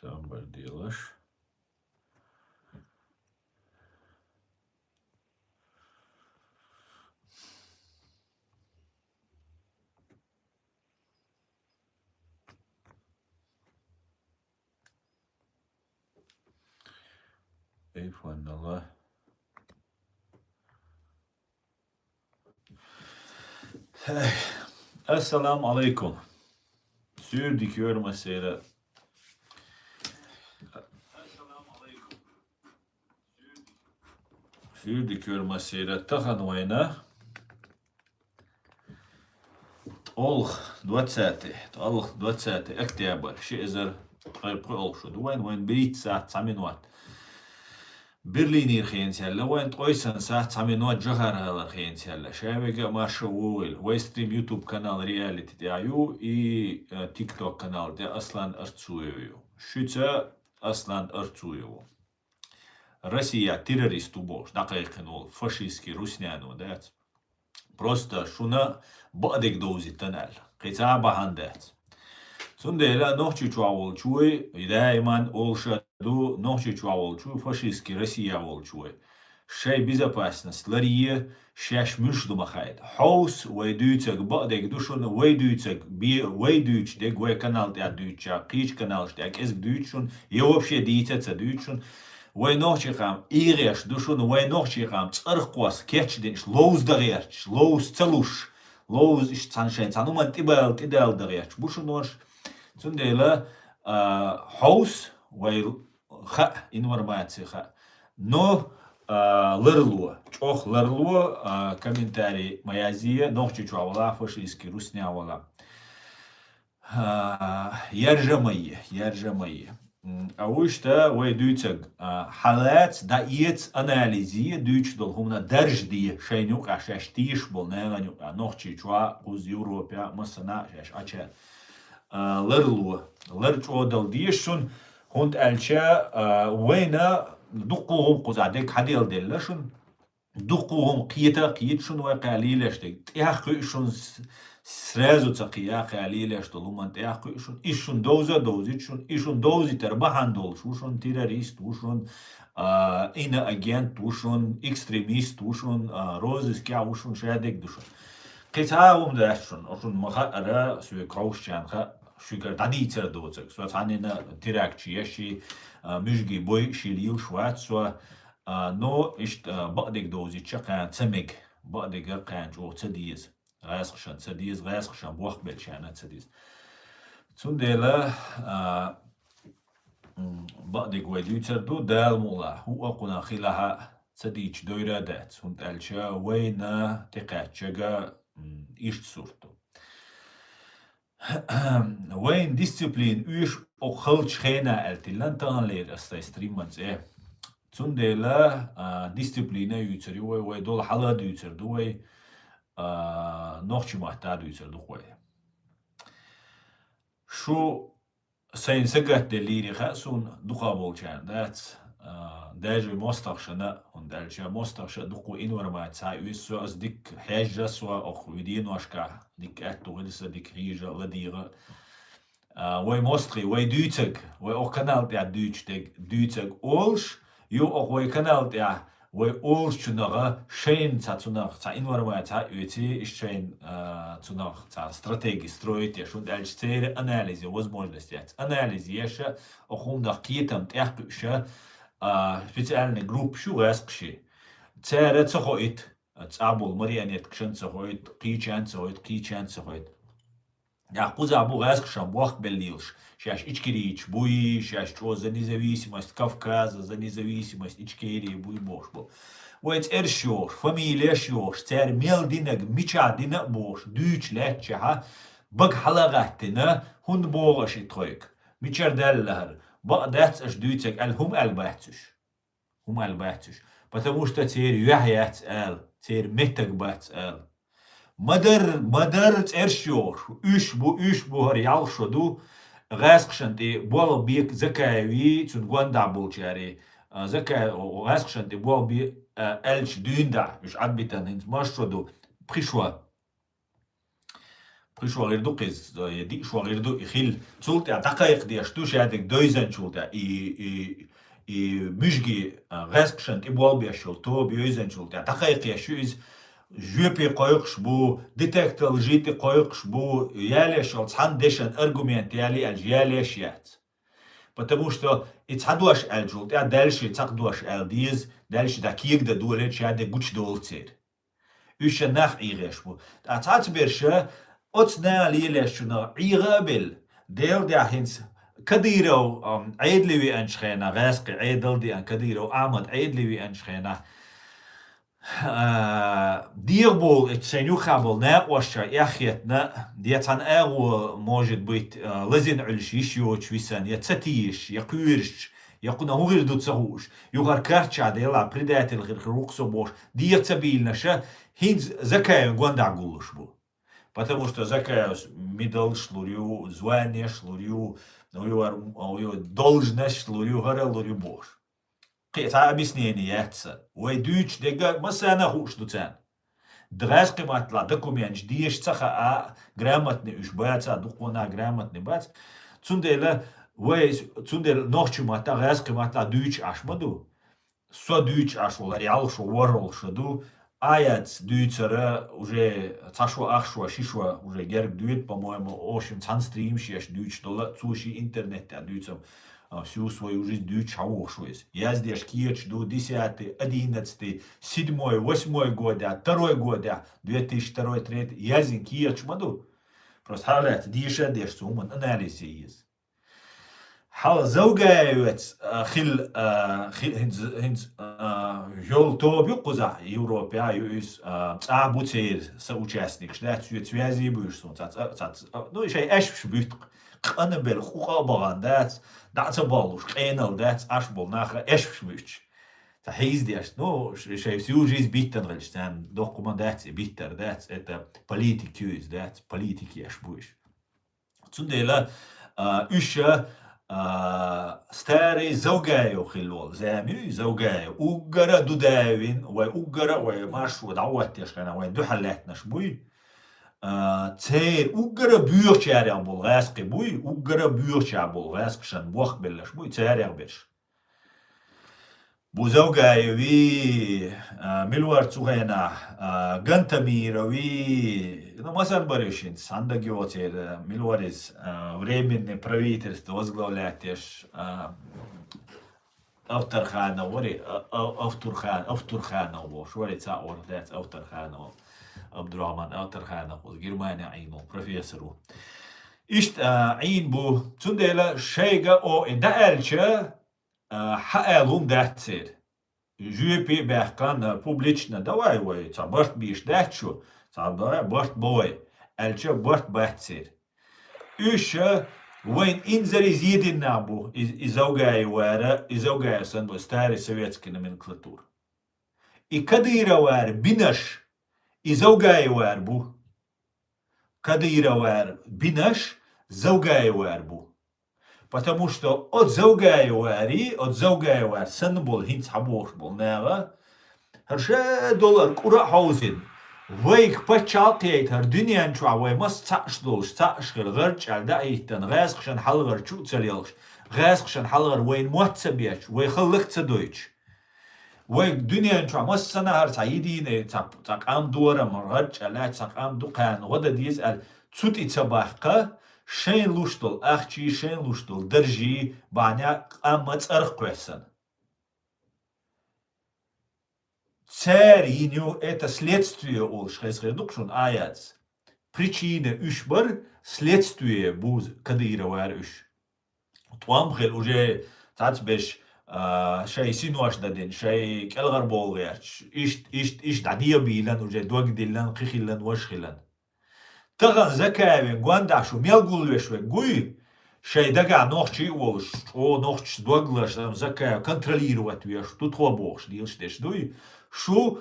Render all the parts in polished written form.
Sambar diyorlar. Eyvallah. Esselamu aleyküm. Sürdük mesela. Sürdük mesela. Tahan oyna. Olh 20 октябрь شئزر قول شو وين بريت ساعة 9 минут برلينير خينتيلا وين قويسن ساعة 9 минут جهر هلا خينتيلا شابك ما شوول ويستريم يوتيوب канал رياليتي تاعيو и تيك توك канал ده أصلا أرتسويو شوتا أصلا أرتسويو Россия террорист убош دقيقة نقول فاشيستي روسنانو دات просто шуна бадек дози тенел قطع بهندات سندلا نوحي чуавол чуй дайман олша ду нохчи чуавол чуй фашистский Россия вол чуй шей безопасность ларие шаш мюшду махайд хаус вейдуцек бадек душун вейдуцек би вейдуч дег вей канал те дуча кич канал штек эск дучун и вообще дитеца дучун وای نوچی خام ایرش دوشون وای نوچی خام چرخواس کیچ دینش لوز دریاش لوز چلوش لوز iş sanşen sanuma tibel deriaş buşun noş sündele haus وای خا informatsiya خا no лырлу чох лырлу комментарий маязия нохчи чуавала фашистский руснявала яржамайы أوشتا ويدوتك حالات دايت أناليزية دوتش دول همنا درج دي شينوك عشاش تيش بول نيغانيوك نوخشي چوا قوز يوروبيا مسنا شاش أچا لرچو دل ديشون هند ألشا وينا دقوهم قزعدك حديل دلشون دقوهم قيتشون وقاليلشتك تيحقشون сразу цакия халиле что луман тяхку ишун дозичун ишун дози тербахандол шушун террорист ушун иноагент ушун экстремист ушун розыскя ушун шадек душун китаум дашун ушун махара суе краушчанха шугар дадицер доцек суа цанина теракчи яши мюжги бой шилил шват суа но ишт бадек дози чака цемек бадек кан жо цедиез غاسخشان تسديز غاسخشان بوخ بلشان تسديز تسندلا بعد قويدوتر دو دال مولا هو قنا خلها تسديج دويرا دات هند الشا وينا تقاتشا إيش صورتو وين ديسيبلين إيش أو خلش خينا التلان تانلير استيستريمانز إيه تسندلا ديسيبلينا يوتر وي دول حالا يوتر دوي نوخشي محتاج يصير دخوي شو سين سجت دليري خاسون دخا بولشان دات داجي مستخشنا وندالشا مستخش دخو إنور ما تساي ويسو أز ديك حاجة سوا أخو يدين واشكا ديك أتو غلسة ديك ريجة لديغة وي مستخي وي دوتك وي أو كانال تاع دوتك أولش يو أخو وي كانال تاع وي أولش تنغا شين تنغ تا إنور ما يتي شين تنغ تا стратегии строить я шун дальше цели анализе возможности анализ яша охум да китам тяхкша специальный групп шу раскши цере цохоит цабул марианет кшен цохоит кичан цохоит я кузабу раскша бог белилш сейчас Ичкирич, Буи, сейчас что за независимость Кавказа, за независимость Ичкерии, Буи бош был. Вот эршёш, фамилия шёш, цер мелдинег, мичадинег бош, дюч летча, баг халагатина, хун богаш итхойк. Мичар деллахар, багдats аш дюцек, хум албатиш. Потому что цер юхят цер метаг бats Мадер эршёш, үш бу хар ялшо ду, غاسقشنتي بول بيك زكاوي تنقوان دع بولشاري زكا غاسقشنتي بول بي الش دين دع مش عبيتن هنت مشردو بخشوا شو غير دو قز دي شو غير دو يخيل تولت دقائق دي اشتوش هذيك دويزن شولت и مشجي غاسكشنت إبوال بيشول تو بيوزن شولت دقائق يشوز جوبي قايقش بو ديتكتل جيتي قايقش بو ياليش عن ديشن ارجومنت يالي الجياليش يات потому что ицадуаш элжулт я дальше ицадуаш элдиз дальше дакиг да дуэлч я де гуч долцер үш нах игеш бу ацац берше отсна лилеш на игабел дел да хинс كديرو عيدلوي انشخينا غاسق عيدل دي ان كديرو احمد عيدلوي انشخينا ديربول اتسينو خابل ناقوشا يخيتنا ديتان اغو может быть لازين علش يشيوش ويسان يتساتيش يقويرش يقونا هغير دو تسهوش يغار كارتشا ديلا بريداتل غير خروقسو бош ديتسابيلنشا هينز زكايو гвандак гулуш бу потому что закаио мидл шлурю звание шлурю ну должность шлурю гарал лурю бош قطع объяснение яца. Ой дюч дега масана хуш дуцан. Драс кематла документ диеш цаха грамотный уж баца духона грамотный бац. Цундела ой цундел ночью мата рас кематла дюч ашмаду. Со дюч ашвол реал шо ворол шаду. Аяц дюцера уже цашо ахшо шишо уже герб дюет по-моему ошим цанстрим шеш дюч дола цуши интернет дюцом. Всю свою жизнь дюч аушуис. Я здесь киеч до 10, 11, 7, 8 года, 2 года, 2002, 2003. Я здесь киеч маду. Просто халат диша деш суман анализ есть. حال زوجايوت خل هنز جول توب يقزع يوروبيا يوس تعبوتير سوچاسنيك شنات سويتوازي بوشسون تات نو شيء اش بيت قنا بالخوخه بغاندات دات بالوش قينال دات اشبول ناخ اش بيش تحيز ديش نو شيء سيوجيز بيتن غلشتان دوكومنداتي بيتر دات это политикюз دات политики اش بوش تندلا üsha старый زوجايو خلول زامي زوجايو وقرا دوداوين وقرا وماش ودعوات يشكنا وين دو حلاتنا شبوي تير وقرا بيوش ياري عبول غاسقي بوي وقرا بيوش عبول غاسق شان بوخ بلش بوي تير يغبش بو زوجايو وي ملوار تغينا غنتمير وي مثلا بريشين сандagi отель милуарис временное правительство возглавляет Автурханов шварица ордец Автурханов Абдурахман Автурханов из Германии عينه профессору إشت عين بو تندلا شيء أو إدعالش حقلهم دهتير جوبي بحكان بوبليشنا دواي وي تعبرت بيش دهتشو تعبر برت بوي الچه برت بحثير üsh وين инзари зиди набу изаугая вара изаугая сан старый советский номенклатур и кадыра вар бинаш изаугая вар бу кадыра вар бинаш заугая вар бу потому что от заугая вар сан бол хинц хабош бол нава هرشا دولار كورا حوزين ويك بتشاقيتر دنيا نشوا مس تعشدوش تعشغل غرج على دايتن غاسخشن حلغر شو تسليلش غاسخشن حلغر وين موتسبيش ويخلق تدويش ويك دنيا نشوا مس سنة هر سعيدين تقام دورة مرغج على تقام دقان غدا ديزال تسوتي تباحقة شين لوشتل أخشي شين لوشتل درجي بعنيا قامت أرقوسن Цариню это следствие олш редукшн аяц. Причина ушбар следствие буз кадыровар уш. Туам хел уже татбеш شيء سينواش دادين شيء كالغر بولغيرش إيش دادية بيلان وجه دوغ ديلان قيخيلان وشخيلان تغن زكاوين غوانداشو ميلغول وشوين غوي شيء دقا نوخشي ولش او نوخش دوغلش زكاو контролировать веш тут хобош дилш деш дуй شو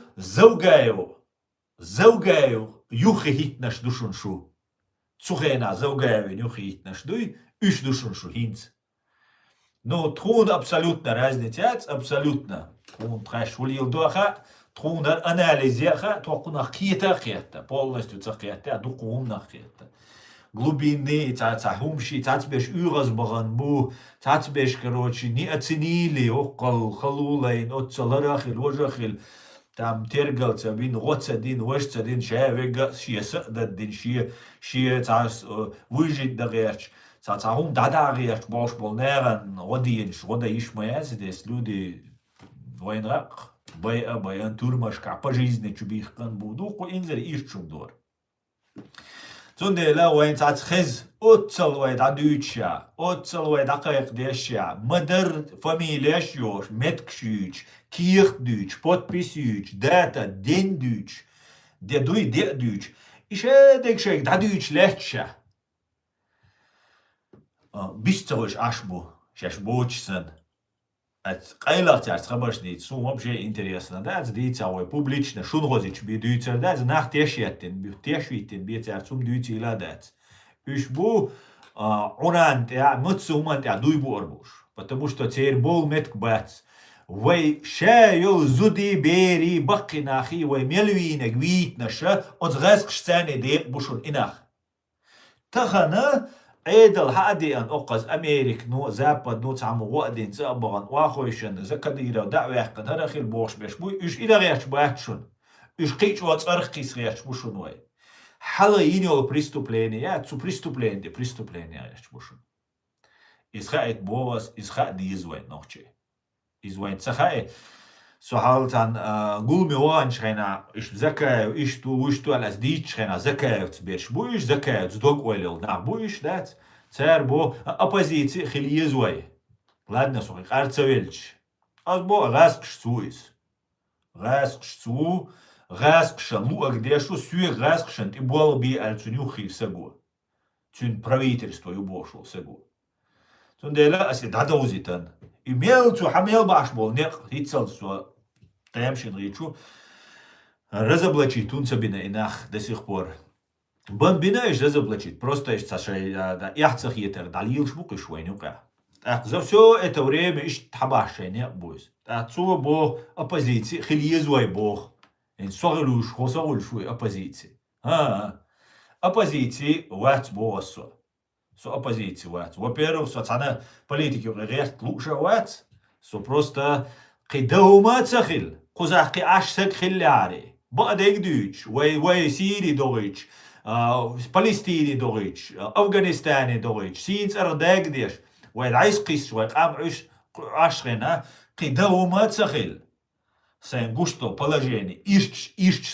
زوجايو يخيت نش دوشن شو تسوخينا زوجايو يخيت نش دوي ايش دوشن شو هينز نو تخون абсолютно разница абсолютно تخون تخاش ولي الدوخة تخونر анализеха тохуна қиета полностью цақиета духумна қиета глубины цахумши цацбеш уразбаган бу цацбеш короче не оценили окол халулайн отцаларахил вожахил там тергался бин гоцадин вожцадин шавега шиесадин шие цас выжить дагерч цахум дадагерч бош болнеран одиенш вода ишмаяз дес люди войнрак баян турмашка по жизни чубихкан буду ко инзер ишчумдор Зундела вайн цац хез отцал вай дадюча отцал вай дакайк дешя мадер фамилияш ёш меткшюч кирхдюч подписюч дата дендюч дедуй дедюч ише декшек дадюч лехча бисцош ашбу шашбочсан Қайлақтар сқабаш дейді, су вообще интересно, да, дейді сауай публично, шунғозич би дүйцер, да, нақ тешвиттен бетер сум дүйцер иладат. Үш бу уран тя, мыцуман тя дуйбу орбуш, потому что цер бол метк бац. Вай шайо зуди бери бақи нахи, вай мелвинек витнаша, от ғасқштане дек бушун инах. Тахана, عيدل هادي أن أقص أمريك نو زابد نو تعمو وقدين زابغان واخويشن زكديرا دعوة قد هرخي البوش بيشبوي إش إذا غيرش باكشون إش قيش وات أرخيس غيرش بوشون واي حالا ينيو بريستوبليني يا تسو بريستوبلين دي بريستوبليني غيرش بوشون إزخاء بوس إزخاء دي إزوين نوخشي إزوين تسخاء سوحالتان قول ميوان شخينا إش زكاة إش تو وش تو على زديد شخينا زكاة تبيش بويش زكاة تدوق ويلل نعم بويش دات تسار بو أبازيتي خلي يزوي لادنا سوخي قارت سويلش أز بو غاسقش سويس غاسقش سو غاسقش لو أقديشو سوي غاسقشن تبوال بي ألتونيو خير سقو تون правительство يبوشو سقو تون ديلا أسي دادوزيتان имел цу хамел баш бол не хитсал су таямшин речу разоблачить тунцабина инах до сих пор бомбина иш разоблачить просто иш цашай да яхцах етер далил шмук иш войнука так за все это время иш табашение буз так цу бо оппозиции хилиезуй бог ин сорилуш хосарулшуй оппозиции оппозиции вац босо со оппозиции вац. Во-первых, социальные политики реально лучше вац. Со просто قدوما تخيل قزاقي عشق خلاري بعدك دوش وي سيري دوش فلسطيني دوش أفغانستاني دوش سينس أرداك ديش وي العيس قيس وي قام عشقنا قدوما تخيل سين густо положение ищ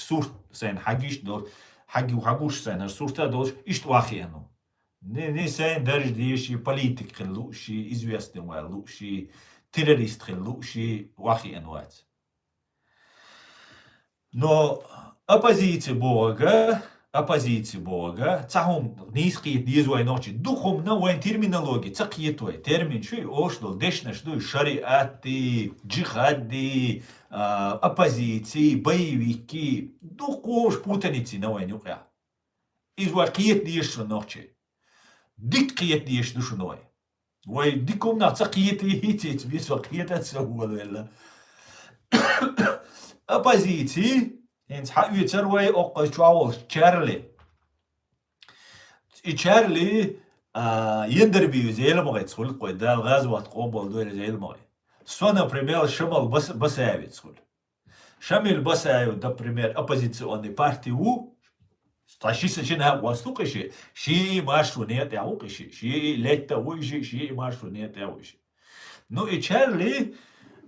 сурт сен хагиш дол хаги хагуш сен сурта дол ищ вахиану не сен държдиши политик хлуши известный луши террорист хлуши вахиану но оппозиция Бога цахум низкие дизуай ночи духом на вайн терминологии цакиетуай термин шуй ошло дешнеш ду шариаты джихади оппозиции боевики духош путаницы на вайн юка изуай киет диеш ночи дик киет диеш душу ной вай диком на цакиеты хитец бис вакиет отсаула оппозиции Eens ha u terway ook trouwens Charlie يندربي زي المغي تقول قوي دا الغاز وقت قوبل دول زي المغي سونا بريمير شمال بساوي تقول شمال بساوي دا بريمير opposizioni parti و تاشي سجنها واسطوق شي ماشو نيت يعوق شي لتا ويجي شي ماشو نيت يعوش Ну и Чарли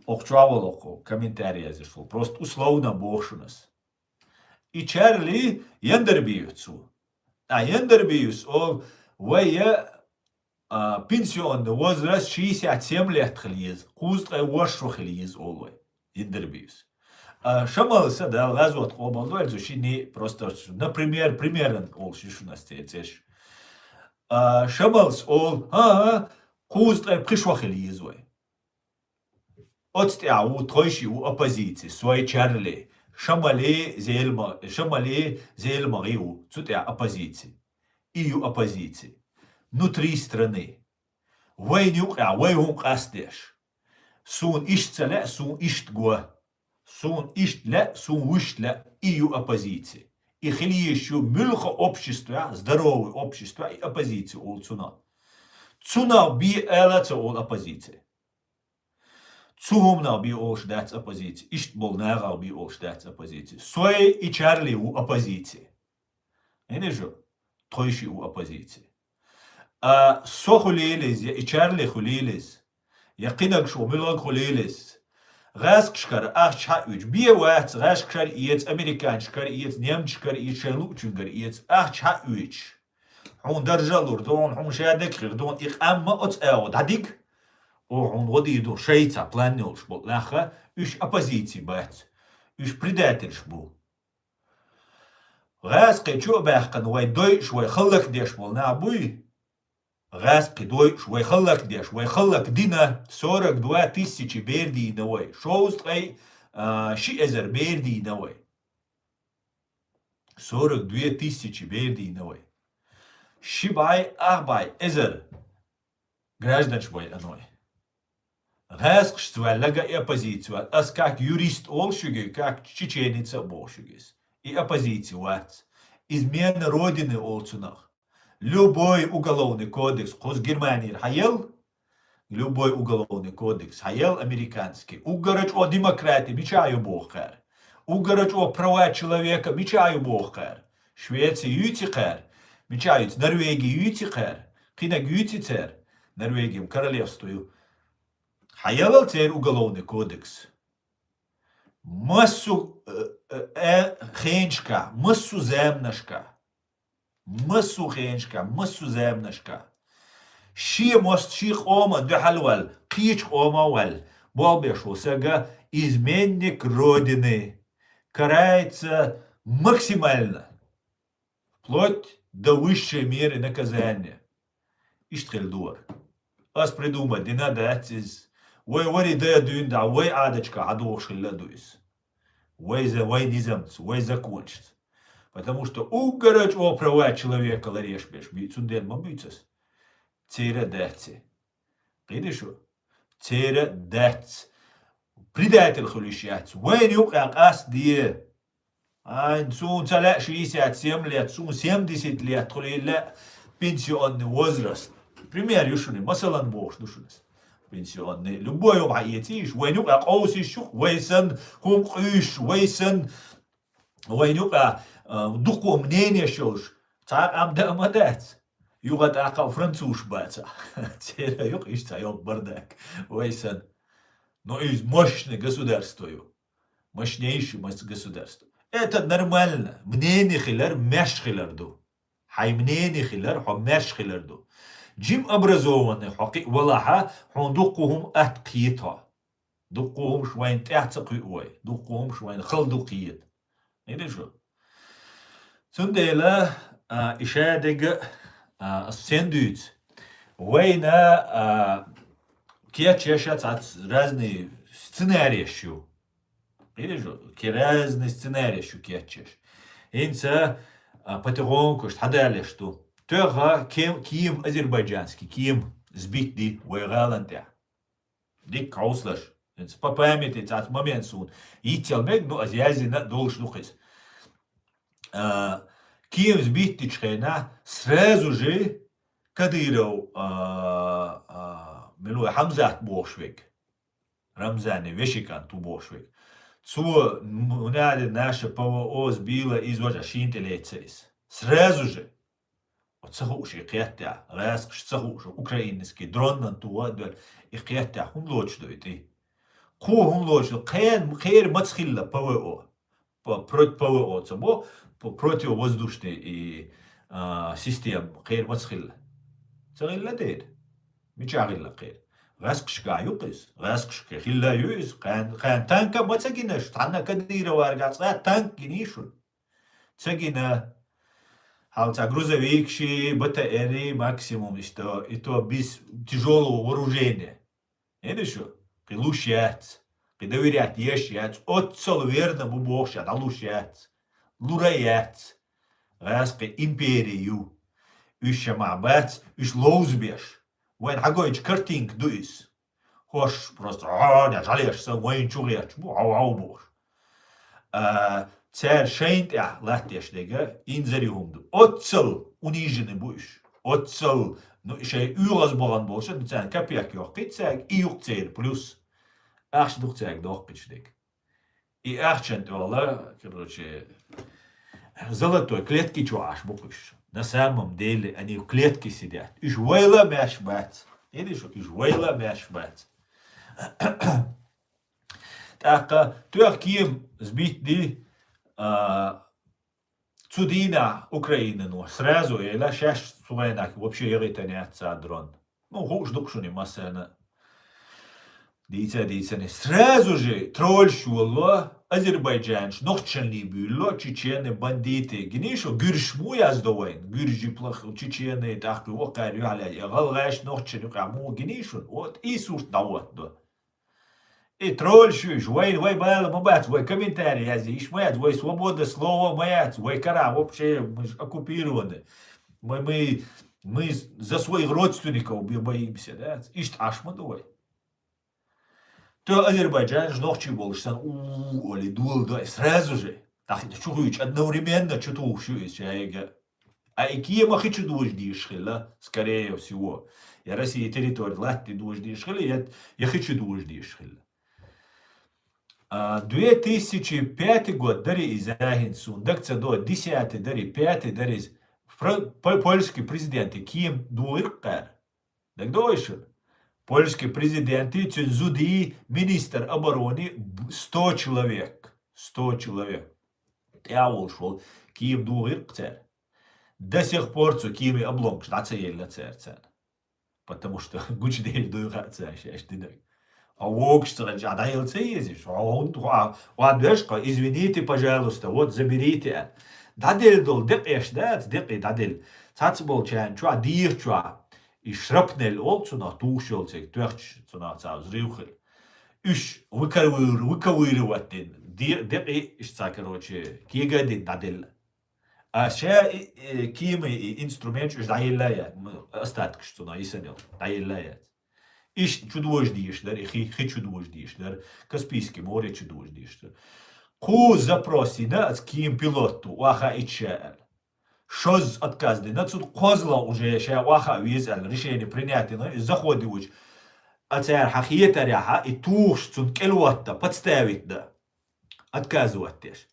охтравал око комментарии зашел просто условно бошунас И Чарли Яндербиюцу. А Яндербиюс, он вая пенсионный возраст 67 лет хлиз. Кузтра вашу хлиз олвай. Яндербиюс. Шамалса да лазот обалдуэль зушини просто, например, примерно ол шишунастецеш. Шамалс ол кузтра пришва хлиз вай. Отстяу тройши у оппозиции, свой Чарли. Шамали зельмариу, цутя оппозиции. Ию оппозиции. Внутри страны. Войнюк, войнук астеш. Сун ишцеле, сун иштгуа. Сун иштле, сун вышле ию оппозиции. И хили еще мюлха общества, здоровое общество и оппозицию ол цуна. Цуна би элаца ол оппозиции. Цумна би ол ждать оппозиции. Ишт бол нагал би ол ждать оппозиции. Сой и Чарли у оппозиции. Не же, тойши у оппозиции. А со хулилис, и Чарли хулилис. Якинак шо милог хулилис. Раскшкар ахчхауч биевац раскшар иец американчкар иец немчкар иец шелучунгар иец ахчхауч он держалур дон он шадекр дон их амма от эо дадик о он водиду шейца планнул шбол лаха уж оппозиции бац уж предательш бу раски чо бахкан вай дойш вай халлак деш бол на буй Раски дойш вай халлак деш вай халлак дина 42 тысячи берди навой шоуст ай ши эзер берди навой 42 тысячи берди навой шибай ахбай эзер гражданш бой аной Раск лага и оппозицию ас как юрист олшуги как чеченица болшугис и оппозицию вац измена родины олцунах Любой уголовный кодекс, хос Германии хаял, любой уголовный кодекс хаял американский. Угорач о демократии, мечаю бохар. Угорач о права человека, мечаю бохар. Швеция ютихар, мечают Норвегия ютихар, кинаг ютицер, Норвегием королевствую. Хаял цер уголовный кодекс. Массу хенчка, массу земнашка. Массу хеншка, массу земнашка. Ши мост ших ома дехалвал, кич ома вал. Болбешу сага изменник родины. Карается максимально. Вплоть до высшей меры наказания. Иштхельдуар. Ас придумать, не надо отец. Вой вари да дюн да, вой адочка, адуш хилладуис. Вой низамц, вой закончится. Потому что угорач о права человека лареш беш бицунден мабицас. Цера дерци. Видишь? Цера дерц. Предатель хулищац. Вен юкак ас дие. Айн сун цаля 67 лет, сун 70 лет, хулилля пенсионный возраст. Пример юшуни, масалан бош душунес. Пенсионный. Любой обаетиш. Вен юкак оусишух, вейсан хумкуш, вейсан вен юкак дуку мнение шош, так амда амадец. Югат ака француз баца. Цера юк иш цайок бардак. Вейсан. Но из мощное государство. Мощнейшее государство. Это нормально. Мнение хилар меш хиларду. Хай мнение хилар хо меш хиларду. Джим образованный хоки валаха хон дукуhum атқиета. Дукуhum швайн тяцақи ой. Дукуhum швайн халдуқиет. Не что? Цундела ишадег сендуц. Война кечешат разные сценарии щу. Видишь, разные сценарии щу кечеш. Инца потихоньку хадали что. Тога ким азербайджанский, ким сбитый войгаланте. Дик кауслаш. Инца по памяти цат момент сун. И телмег ну азиазина должнухис. Киев сбитый чхена сразу же Кадыров милуй Хамзат Бошвик Рамзани Вешикан ту Бошвик цу надо наша ПВО сбила из вожа шинтелецерис сразу же от сахуши кятя раск сахуш украинский дрон ту адвер и кятя хун лочдойти ку хун лочдо кхер мацхилла ПВО против ПВО цабо противовоздушной и систем خير مسخلة تغيلا دير ميشاغيلا خير غاسكش كا يوقس غاسكش خيلا يوز كان تانكا ما تسجيناش تعنا كديرة وارجعت تانك جنيشون تسجينا هاو تا грузовик شي БТР максимум и то без тяжелого вооружения. Это что? Лущать, доверять ещать, от солверна бубошат, а лущать. Лураят, раске империю, еще мабац, уж лоузбеш, вен хагоич картинг дуис, хош просто, не жалеешься, вен чуреч, ау бош, цер шейнт латтеш дега инзери хумду. Отцел унижены буш. Отцел ну şey uras boran bolsa du цер капиак yok цер иук цер плюс. Арш дух цер дохпичдек. И арчент ола, короче, золотой клетки чуаш букуш. На самом деле они в клетке сидят. Иш вейла мяш бац. Видишь, иш вейла мяш бац. Так, туях ким сбить ди цудина Украины, ну, сразу, или сейчас суэнак вообще иританяться дрон. Ну, хуш дукшуни масена. Дийце, сразу же тролль шуло, Азербайджанш, нохчанли бюло, чечены, бандиты, гнишо, гюршму яздовайн, гюржи плох, чечены, так, окарю, аля, галгаш, нохчаню, каму, гнишо, вот, и суш дават, да. И тролль шуш, вой бэл, мабац, вой комментарий, я здесь, мать, вой свобода слова, мать, вой кара, вообще, мы ж оккупированы. Мы за своих родственников боимся, да, ишт ашма давай. То Азербайджан жнохчи болшсан, оли дуэл, да, сразу же. Так, это чугуич, одновременно что-то ушуешь, а и Киева хочу дожди шхила, скорее всего. Я Россия территория, латти дожди шхила, я хочу дожди шхила. 2005 год, дари изагин сундакца до 10 дари 5 дари польский президент Ким дуиркар. Так дойшел. Польский президент Цюнзуди, министр обороны, 100 человек. 100 человек. Я ушел, Киев дуир царь. До сих пор Киев облом, что царь царь. Потому что гучдель дуир царь, а вок, что жадаил царь, извините, пожалуйста, вот заберите. Дадель дол, депеш, да, депеш, дадель. Цацбол чан, чуа, дир чуа. И шрапнел олцуна тушелцек тверч цуна взрывхel. Уж выковыривать депи, что, короче, кигадин дадель. А ша кимы инструмент уж даилая, остаток что на исанел, даилая. Иш чудовищ дишлер, и чудовищ дишлер, Каспийский море чудовищ дишлер. Ку запроси на с ким пилоту, уаха и чаэл. Шоз отказды, на цуд козла уже ша уаха визал, решение принятие, заходи уж. А царь хахиета ряха и туш цуд келуатта, подставить да. Отказывать теж.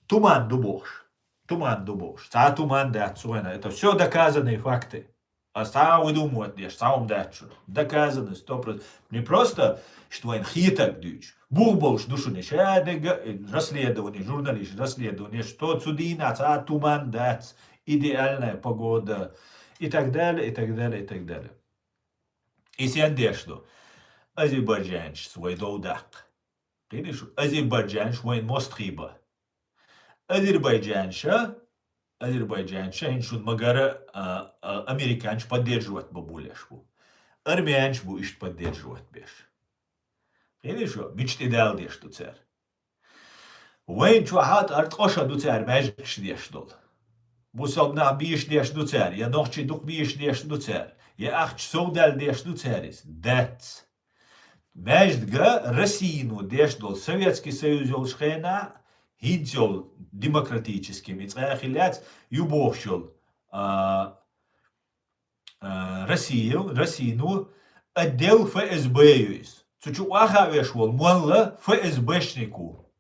Туман дубош. Туман дубош. Ца туман да отсуэна. Это все доказанные факты. А сам выдумывать дешь, сам дачу. Доказано 100%. Не просто, что он хитак дюч. Бурболш душу не шадега, расследование, журналист, расследование, что цудина, ца туман дац, идеальная погода, и так далее, и так далее, и так далее. И сендешно. Азербайджан свой доудак. Видишь, Азербайджан свой мостриба. Азербайджанша, иншун магара американч поддерживать бабуляшку. Армянч бу ишт поддерживать беш. Видишь, мечт идеал деш ду царь. Вейн чуахат артоша ду царь мэжкш деш дол. Бусобна биш деш ду царь. Я нохчи дух биш деш ду царь. Я ахч соудал деш ду царь. Дэц. Мэждга Россию деш дол. Советский Союз олшхена. Хидзол демократическим. И царахиляц юбовшол. Россию отдел ФСБ юис. Цучу аха вешвол муалла ФСБшнику.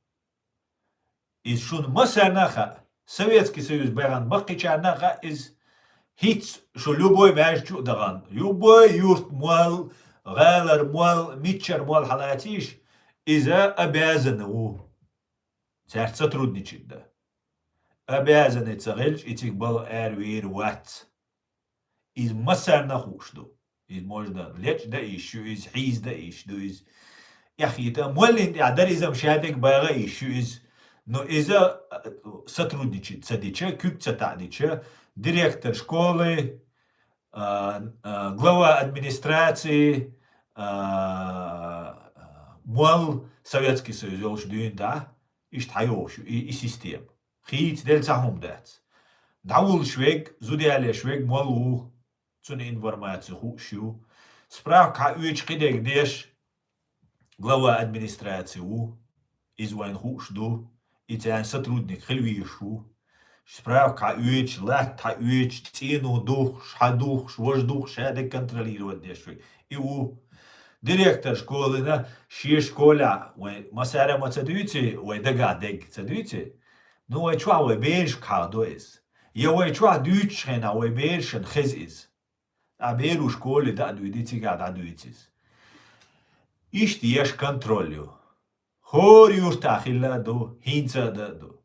Из шун масанаха Советский Союз баран бахичанаха из хиц, что любой мяшчу даган. Любой юрт муал, галар муал, митчер муал халатиш, иза обязан у. Царь сотрудничает, да. Обязан и царельч, и тих был эрвир ват. Из масанаху что. Из можно лечь да ищу, из хиз да ищу, из... Яхита, муалин, адаризам шадек бага ищу, из... Но из-за сотрудничает садича, кюкца тадича, директор школы, глава администрации, муал Советский Союз, да, и систем. Хит дельцахум дац. Даул швег, зудиале швег, муалу, цуне информацию хушю. Справка уич кидек деш, глава администрации из войн хушду. и тебя сотрудник хельвишу, справка уич, лет та уич, цену дух, шадух, вождух, шеды контролировать дешевый. И у директор школы, на ши школа, ой, масара мацадуйте, ой, дег цадуйте, ну, ой, чуа, ой, бельш кадоис. Я, ой, чуа, дючхена, ой, бельшен хезис. А белу школе, да, дуйдите, да, дуйтис. Ишти еш контролю. Хор юртахилла до, хинца да до.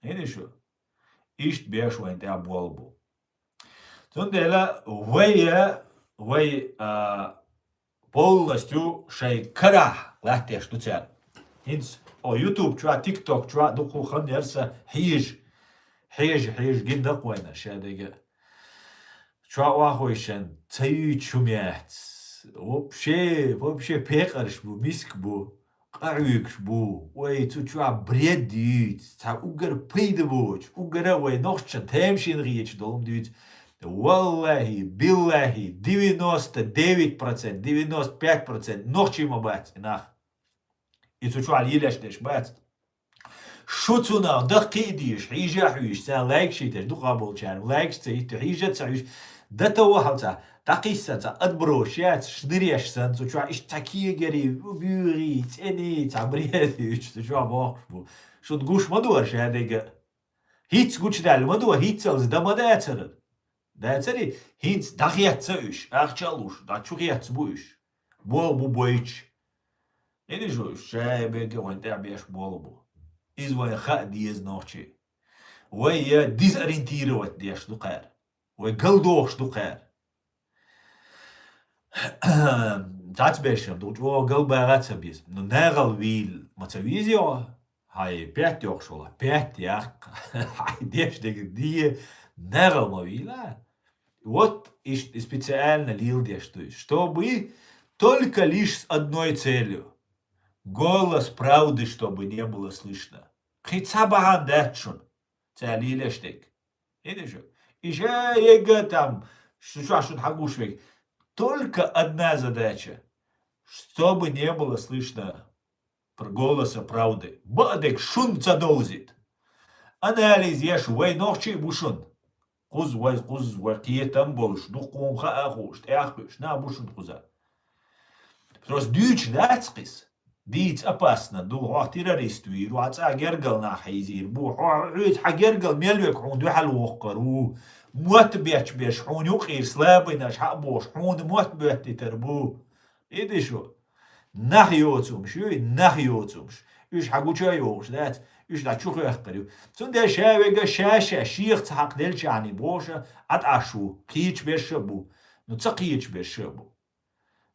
Видишь что? Ишт беш вайн те болбу. Тундела, вей полностью шей кара лахте что цел. Хинц, о YouTube чуа, TikTok чуа, духу ханерса хиж гинда қойна шадеге. Чуа вахойшен, цаю чумят. Вообще пекарш бу, миск бу. Qaruyks bu, way to try bread dude, ta uger pide boch, uger way nog chen temshin riech dom dude. Wallahi, billahi, 99%, 95% nog chima bat, nach. И to try yilesh desh bat. شوتونا دقيديش حيجا حويش تا لايك شيتاش دو قابل شان لايك ستيت حيجا تعيش دتا وحلتا تقيسة أدبروشات شدريش سن تو إيش تكيه جري بيوري تاني تعبرياتي تو باقبو شو تقوش مدورش هذا هيتس قوش دال مدور هيتسلز دا ما داتري هيتس دقيات سويش أخشالوش دا تشوقيات بويش بولبو بويش إيدي جو شاي بيجي وانت عبيش بولبو إز وين خا ديز نوشي ويا ديزارينتيروات ديش دقار ويقلدوش دقار تعت بيشم دوت و قلبا غاتسبيز نو ناغل ويل ماتسويزيو هاي بيت يوخشولا بيت ياخ هاي ديش دي ناغل мовила вот и специально лил деш то есть чтобы только лишь с одной целью голос правды чтобы не было слышно хицабахан датшун цалилештек видишь и же ега там что хагушвек. Только одна задача, чтобы не было слышно голоса правды. Бадек шун цадозит. Анализ еш вей нохчи бушун. Куз киетам больш, духун хаахуш, эхуш, на бушун куза. Просто дюч нацкис. Диц опасно, ду террористу, и руаца гергал на хайзир, бу хагергал мельвек, он духал воккару. موت بيش حون يقير سلابيناش حقبوش حون موت بيحتي تربو إيدي شو نحيوتومش نحيوتومش إيش حقو شايوش دات إيش دات شو خيختريو تون دا شاويقا شاشا شيخ تحق دلش عني بوشا عشو قيش بيش شبو نو تسقيش بيش شبو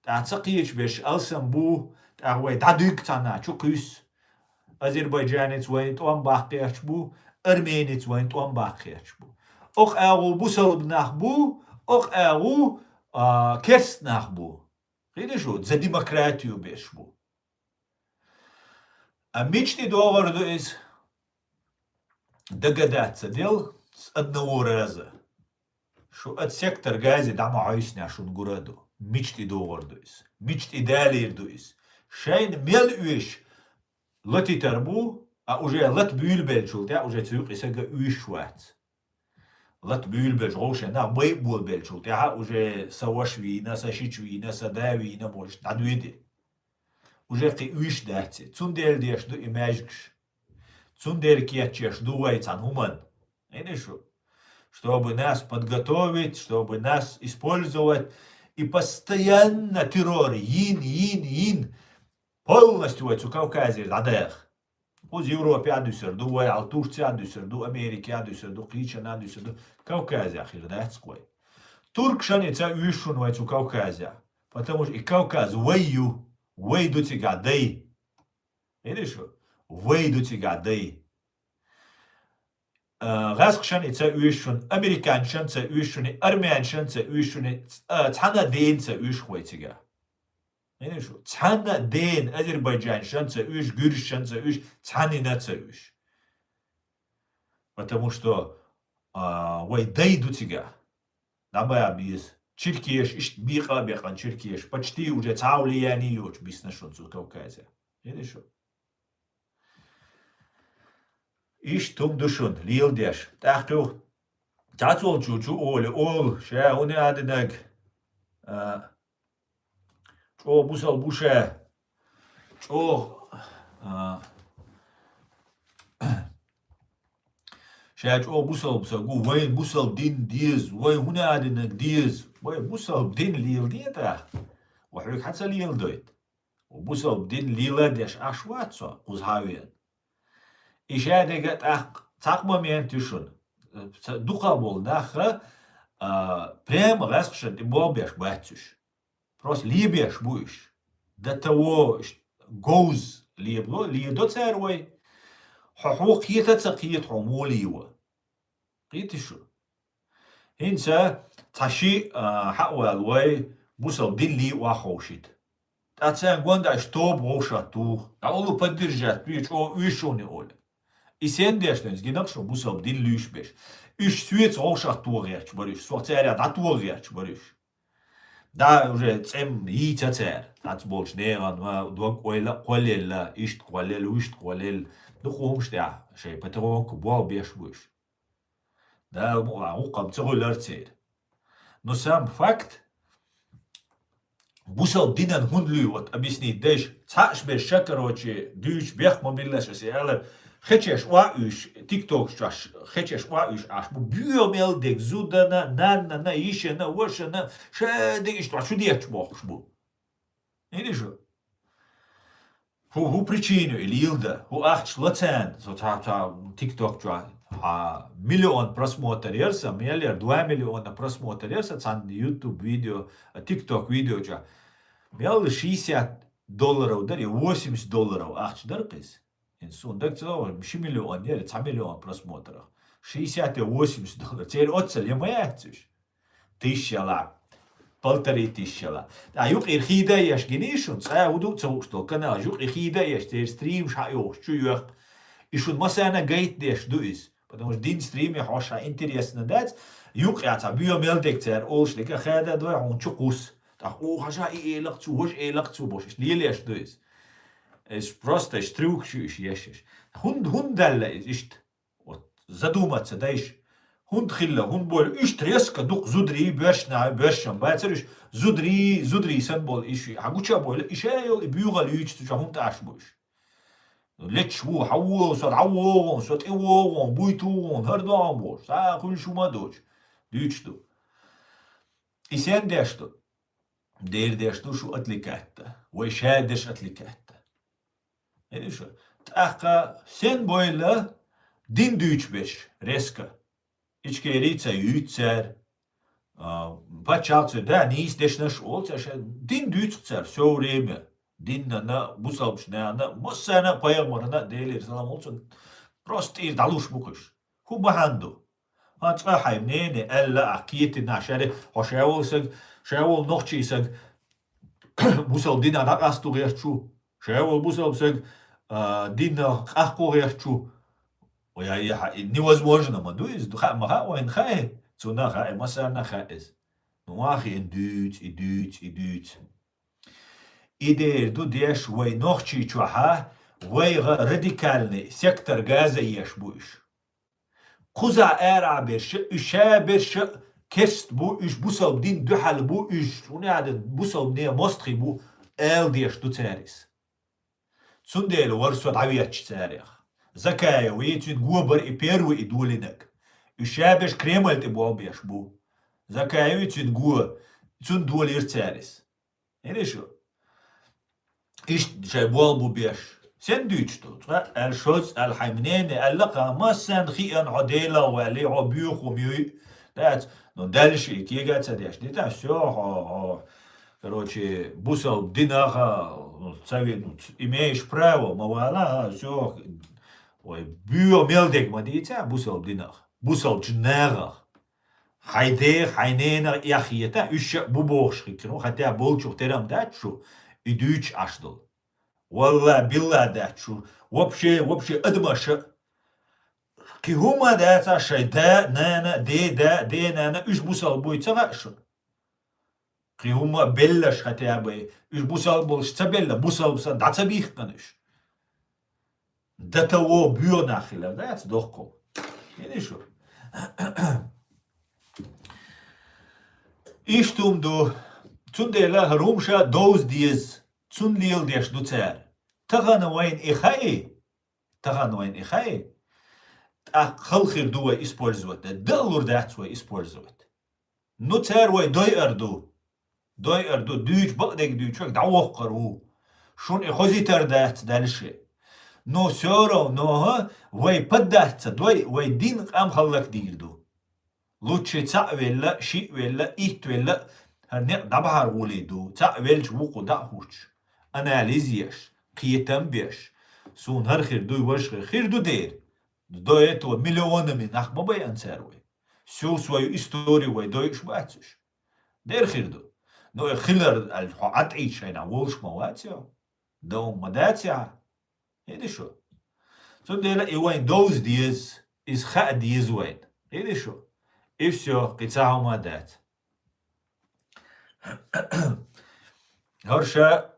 تا تسقيش بيش ألسن بو تا هوي دادوك تانا شو قيس أزربيجاني توين توان باقيش بو أرميني توين توان باقيش بو ook er busel nachbu, ook er kerst nachbu. Видишь, за демократию бешбу. А мечты доводу из догадаться дел с одного раза, что от сектор гази дама айсня шун городу. Мечты доводу из. Мечты далее из. Шайн мел уиш лати тарбу, а уже лат бюльбель шултя, уже цюк и сага уиш вац. لات بيلبج غوشة نا بيبول بيلشو تاها وجه سواشوي ناسا شيشوي ناسا داوي نموش تعدويدي وجه قي ويش داتي تسونديل ديش دو имажгш تسونديل киячеш дуай цан хуман это что чтобы нас подготовить чтобы нас использовать и постоянно террор ин полностью в Кавказе задах Uz Европе adüsür, du al Turция adüsür, du Amerika adüsür, du Kıçan adüsür, du Кавказе ахир, да, ской. Туркшаница уишун в Кавказе, потому что и Кавказ вейду тебя дай. Видишь что? Вейду тебя дай. Газкшаница уишун, американшаница уишун, армяншаница уишун, цанаденца уишхуй тебя. Видишь, цана ден Азербайджан шанса уж, Гюрш шанса уж, цанина уж. Потому что вой дойду тебя. Dabei bis Чиркеш, ишт бехан Чиркеш, почти уже цаулияни юч bis на шон zu Кавказе. Видишь? iş tum duşun lil deş. Tahtu tatol çu ol şey o ne adınak o busal buşa o şey o busal gu vayn busal din diz vay huna adınak diz vay busal din lil diye ta وحرك حتى ليل دويت وبوسل بدين ليلا ديش أشواتسو قزهاوين إشادة قد تقوى مين تشون دوقا بول ناخا بريم غاسقشن إبوال بيش باتسوش بروس لي بيش بوش دا تو جوز ليدو تساروي حقوق يتتسقيت عموليوه قيتشو هنسا تشي حقوال وي بوسل بدين لي واخوشيت Тацен гонда что боша ту. А олу поддержать, бич о ишони оле. И сен дештенс гинак шо бусал дин лüş беш. Üç süet olşa tu gerç barış. Soğçaya da tu gerç barış. Da уже цем и цер. Тац больш неран ва док ойла колелла ишт колел ушт колел. Ну хомшта şey патрон бол беш буш. Да у qam цогулар цер. Но сам факт بوسل دينن هندلو وات أبيسني ديش تعش بيش короче ديش بيخ مبيلش أسيالر خيتش واقش تيك توك شاش خيتش واقش عش بيو ميل ديك زودنا نانا يشنا وشنا شا ديش شو ديش بوخش بو إيه شو هو причину إليلدا هو أخش لتان so تا تيك توك جوا مليون просмотр ерса миллиард 2 миллиона просмотр ерса цан YouTube видео тик ток видео жа мел $60 дари $80 ахч даркис инсон дакцо миши миллион ер 3 миллион просмотр 60 $80 цел отцел ямаятсуш тысяча полторы тысячи ла а юк ирхида яш генишун ца уду цоушто канал юк ирхида яш тер стрим шайох чуях и шун масана гейт деш дуис потому что дин стриме хоша интересно дать юк яца био мелдектер олшлика хада два он чукус так о хаша и элакцу бош лилеш дуис es просто струкшиш яшиш хундалла ist вот задуматься даиш Hund khilla, hund bol üç treska duk zudri böşna böşşam. Bätserüş zudri sen bol işi. Haguça bol işe yol büyügal üç tuca hund aş boş. Leç bu havu sot havu sot evo buytu her dağ boş. Sa kul şuma doç. Düçtü. İsen deştu. Der deştu şu atlikatta. Ve şadeş atlikatta. Yani şu. Taka sen boyla din düç beş reska. İçkerica yütser, paçalçı da niis deşnaş olsa din düçser söyleme. Dinna bu salmışna masana payamoruna değilir salam olsun. Prosti daluş bukuş. Hu bahandu. Hatta haymnene ella akiyeti naşere hoşavolsak şavol nohçisak bu sal dinna da astuğerçu. Şavol bu salsak dinna qahqoğerçu. невозможно, мадуис, маха вайн хай, цуна хай, масана хайс. Нуахи идуть. Идея ду деш вай нохчи чуха, вай радикальный сектор газа еш буш. Куза эра берш, üşe berş kest bu, üş busal din duhal bu, üş, unade busal ne mostri bu, el diş du teris. Tsundel varsot aviyatç terih. زكايا ويتين غوبر إبيرو إدولينك يشابش كريمال تبوا بيشبو زكايا ويتين غو تون دول يرتارس يعني شو إيش جاي بوال بو بيش سن دوتشتو الشوز الحيمنين اللقا ما سن خيان عديلا والي عبيوخ وميوي دات نو دالشي كيغا تساديش ديتا سيو короче бусал динаха цави имеешь право мавала все Ой, büyü meldek ma diyece busal dinah. Busal cnağ. Haynena yaxiyeta üç bu boğuş xikino. Hatta bol çok teram da şu. İdüç açdıl. Valla billah da şu. Вообще admaşı. Ki huma da şey da nana de nana üç busal boyca şu. Ki huma bellaş hatta bay. Üç busal bol bella busal da tabii kanış. ده تو بيو ناخله ده دوخكم يعني شو İştum du tundela harumşa doz diz tun lil diş du tser. Tagan wayn ikhai. Tagan wayn ikhai. Ta khalkhir du использовать. Да лурдат свой использовать. Ну тser way doy ardu. Doy ardu düç baqdek düç çok davaq qaru. Şun ikhoziter dat dalshi. No soro no ha way paddat doy way din qam khallak dirdu. Лучше تعويلا شيء ولا إيت ولا هنق دبهر وليدو تعويلش وقو دعوش أناليزيش قيتم بيش سون هر خير دو وش خير دو دير دويتو مليون من نخ بابا ينسروي سو سويو إستوري وي دويش باتش دير خير دو نو خيلر الحقات عيش هنا وولش مواتيا دو مداتيا هيدي شو سو ديلا إيوين دوز ديز إز خاء ديز وين هيدي شو И все, قطعهم دات. هرشا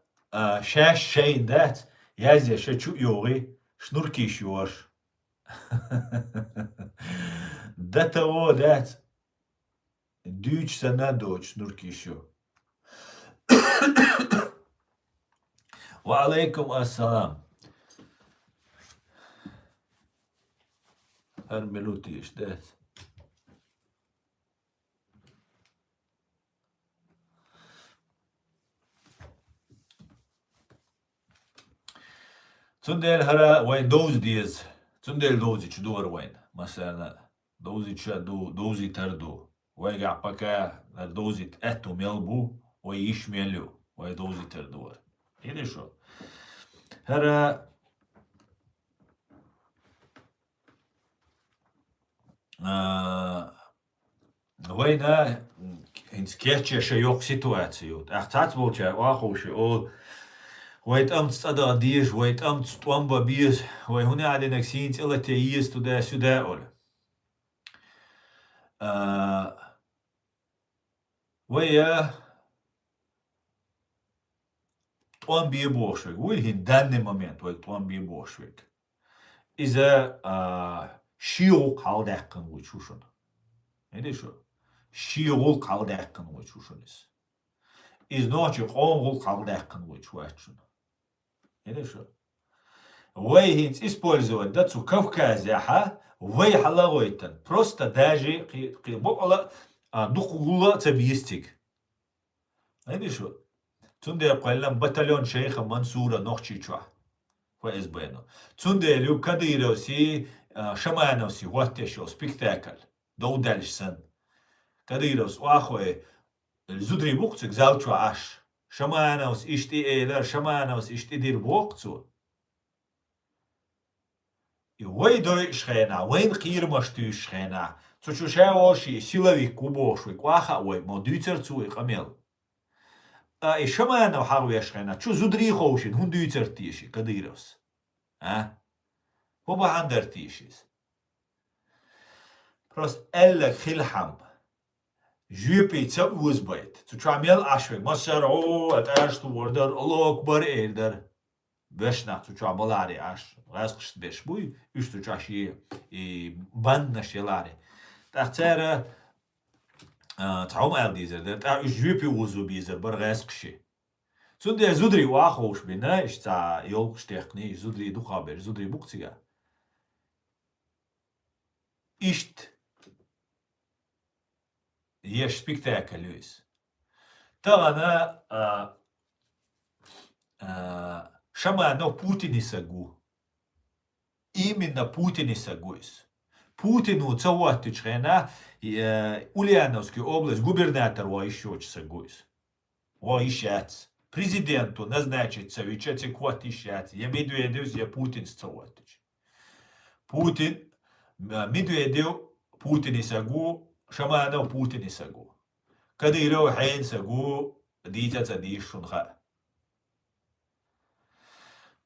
شاش شين دات يازي شو يوغي شنوركيش يوش. داتا و دات دوش سنة دوش شنوركيشو. وعليكم السلام. هرملوتيش دات. تندل هرا وين دوز ديز تندل دوزي تدور وين مثلا دوزي تشدو دوزي تردو ويقع بكا دوزي تأتو ميلبو ويش ميلو وي دوزي تردور هيدي شو هرا وينا انت كيتشي شيوخ سيتواتسيوت اختات بولشا واخوشي او ويت أمت صدا ديش ويت أمت طوامبا بيس وهنا على نكسين إلا تييس تدا سدا أول ويا طوام بيه بوشوك ويهن دان مومنت ويت طوام بيه بوشوك إذا شيوق حال داقن ويشوشون هيدي شو شيوق حال داقن ويشوشون إذا نوشي قوم حال داقن ويشوشون هيدي شو وي هنت использовать дацу Кавказяха вей халагойтан просто даже бокала духула цабистик هيدي شو تندي قلم بطلون شيخ منصورة نوخشيشوا فاز بينو تندي لو كديروسي شمانوسي واتشو سبيكتاكل دو دالشسن كديروس واخوي الزدري بوقتك زاوتشو عاش شمانوس اشتي ايلر شمانوس اشتي دير بوقتو وي دوي شخينا وين قير مشتو شخينا تشو شاوشي سيلوي كوبوشوي كواخا وي موديتر توي قميل اي شمانو حاوي شخينا شو زدري خوشين هون ديتر تيشي كديروس هو بهاندر تيشيس بروست الك خلحم جوبي تسوز بايت تشاميل اشوي مسرعو اتاشتو وردر الله اكبر ايدر بشنا تشاملاري اش راسقشت بش بوي üstü çaşı banna şeyleri تختار تعوم الديزر ده تا جوبي وزو بيزر بر راسقشي سند زودري واخوش بنا اشتا يول شتيخني زودري دو خبر زودري بوقتيا اشت يش سبيكتاكل لويس تانا شمانو Путин сагу. Именно Путин сагуис. Путину цаваттичхена Ульяновский область губернатор еще сагуис. Ищац. Президенту назначить совечать квот ищац. Я Медведев, я Путин цаваттич. Путин, Медведев, Путин сагу, Шаманов Путин сагу. Кадыров Хейн сагу, дитя дишунха.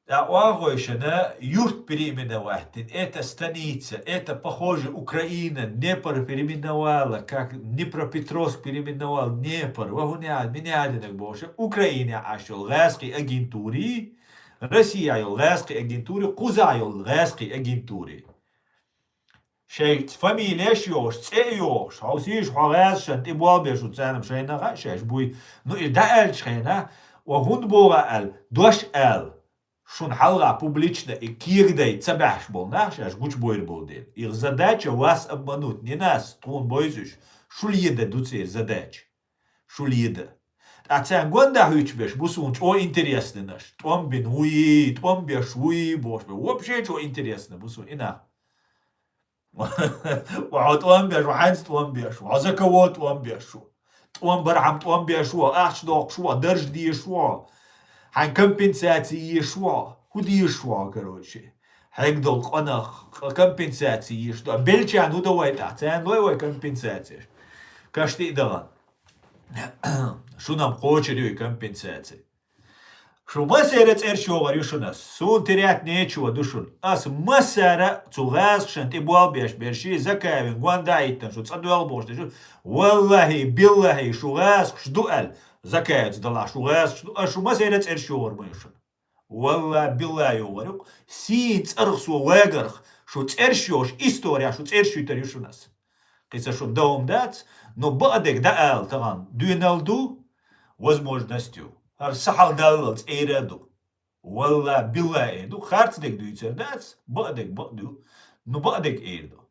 Ауагойшина юрт переименовать. Это станица, это похоже Украина, Днепр переименовала, как Днепропетровск переименовал Днепр. Вагоняд, меня один больше. Украина ашел гайской агентуре, Россия يول غاسقي اجنتوري قوزا يول غاسقي اجنتوري شيء فاميليش يوش تسي يوش هاوسيش حواس شنت إبوال بيشو تسانم شينا غاشش بوي نو إدعال شينا وهون بورا ال دوش ال شون حلقة публично и кирдей цабаш бол нашаш гуч бойр бол дел. Их задача вас обмануть, не нас, тун бойзуш. Шульеда дуцер задача. Шульеда. А цен гонда хючбеш, бусунч, о интересно наш. Том бин уи, том беш уи, бош. Вообще что интересно, бусун, ина. وعود توم بيش وحانس توم بيش وعزكوات توم بيشو توم برعم توم بيشو اخش دوق شو درج دي شو حان كمبنساتي شو هو دي شو كروشي هيك دوق انا كمبنساتي شو بلشان هو دوي تحتان دوي كمبنساتي كاشتي دغن شو نام قوچريو كمبنساتي شو مسيرة إرشوا غريشوناس سون تريات نيتشوا دوشون أس مسيرة تغاز شنت إبوال بيش بيرشي زكاة من قوان دايتن شو تصدوا البوش شو والله بالله شو غاز شدوال زكاة دلا شو غاز شو مسيرة إرشوا غريشون والله بالله يوغريق سيت أرخصوا واغرخ شو ترشوش إستوريا شو ترشو تريشوناس قيسا شو دوم دات но бадек даал таган дуйналду возможностью сахал даллц эйраду والله بالله эйду хартдек дуйцердац бадек баду но бадек эйду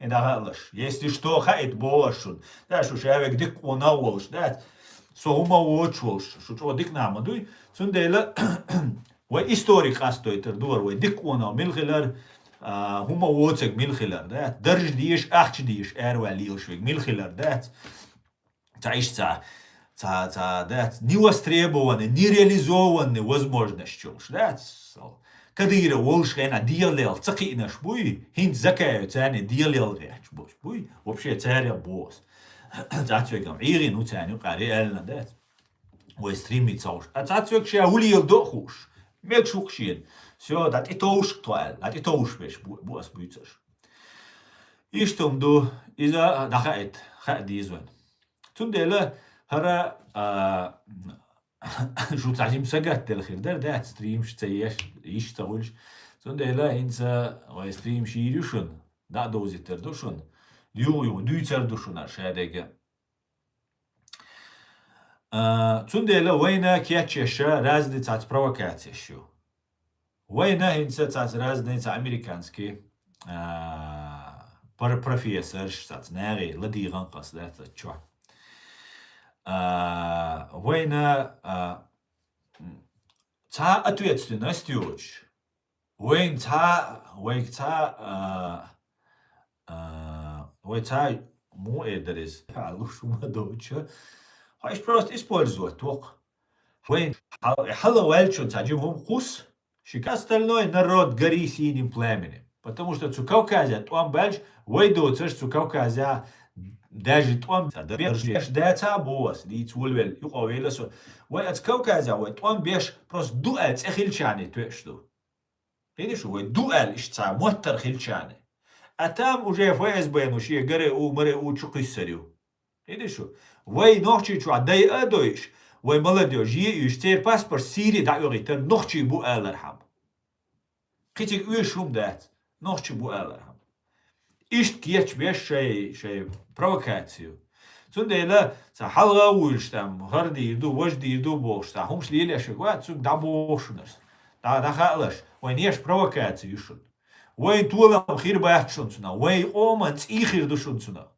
эндагалаш если что хайт болашун да шу шавек дик онаволш да соума очолш шу чо дик намадуй цундела ва историк астойтер дуар ва дик она милхилар هما ووتسك ميلخيلر ده درج ديش أخش ديش أروى شويك ميلخيلر ده تعيش تا ده не востребованы, не реализованы возможностью, да, كديره волшебно делал, цаки наш буй, хин закаю тяне делал речь буй, вообще царя босс, затвигам ирин у тяне реально да, вы стремится уж, а затвиг ще улил дохуш, мек шукшин. Все, dat is tooschtwaal, dat is tooswees, boas buitsers. Istom do, is dat gaat die zo. Toen delen, hara, zo tazim sagat tel khir, dat stream stayes, is tawilsh. Toen delen in ze, wij stream shirishun, dat doziter doshun, duitser doshun arshadege. Toen delen, wayna kiatchesha, razdi tat provokatseshu. وينه هنسا تاع رازني تاع امريكانسكي بروفيسور تاع ناري لدي غنقص ذات تشوا وينه تاع اتويت نستيوج وين تاع ويك تاع وي تاع مو ادريس حلو شو ما دوتش هايش بروست использовать توق وين حلو والشو تاع جيبهم قوس остальной народ гори синим пламенем. Потому что Цукавказя, туам бальш, войдут, Цукавказя, даже туам, беш, деца бос, лиц вульвел, юховелесо, вой от Цукавказя, вой туам беш, просто дуэль, цехильчане, твешту. Видишь, вой дуэль, ишца, моттар хильчане. А там уже ФСБ, ну, шие горе у море у чукиссарю. Видишь, вой ночи чу, дай адоиш, وي молодежь يشتري باسبور سيري دا يغيتر نوخشي بو الارحم قيتك ويشوم دات نوخشي بو الارحم إشت كيتش بيش شي بروفوكاتسيو تنديلا تا حلقة ويشتم هردي يدو وجدي يدو بوش تا همش ليلة شكوات سوك دا بوشنرس دا خالش وين يش بروفوكاتسيو شون وين طولهم خير باحت شون سنا وين اومن تيخير دو شون سنا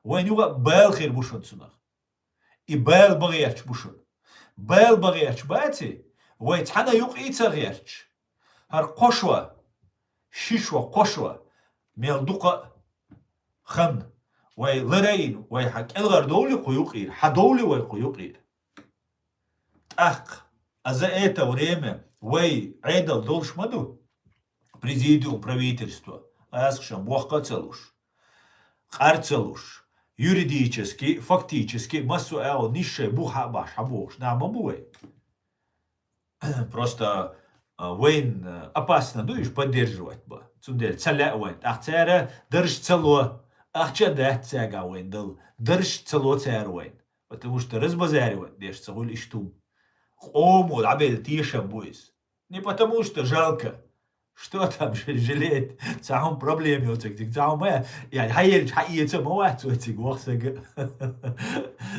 وين يوغا بال خير بو شون سنا и бел багерч бушун бел багерч бати ويت حنا يقيت غيرش هر قشوة شيشوة قشوة ميل دقة خن وي لرين وي حق الغر دولي قيوقير حدولي وي قيوقير أخ أزا إيتا وريمة وي عيدل دولش مدو президиум правительства أسخشن بوخ قتلوش قرتلوش юридически, фактически, массу эо нише буха баш абош на мамуэ. Просто войн опасно, дуешь поддерживать бы. Цундель целя войн. Ахцера дырш цело. Ахча да цега войн дал. Дырш цело цер войн. Потому что разбазаривать деш цело лишь тум. Ому абел тишем буис. Не потому что жалко. Что там жалеть? تعهم проблемы وتك تعهم يعني هاي حقيقة ما واحد وتك وقتك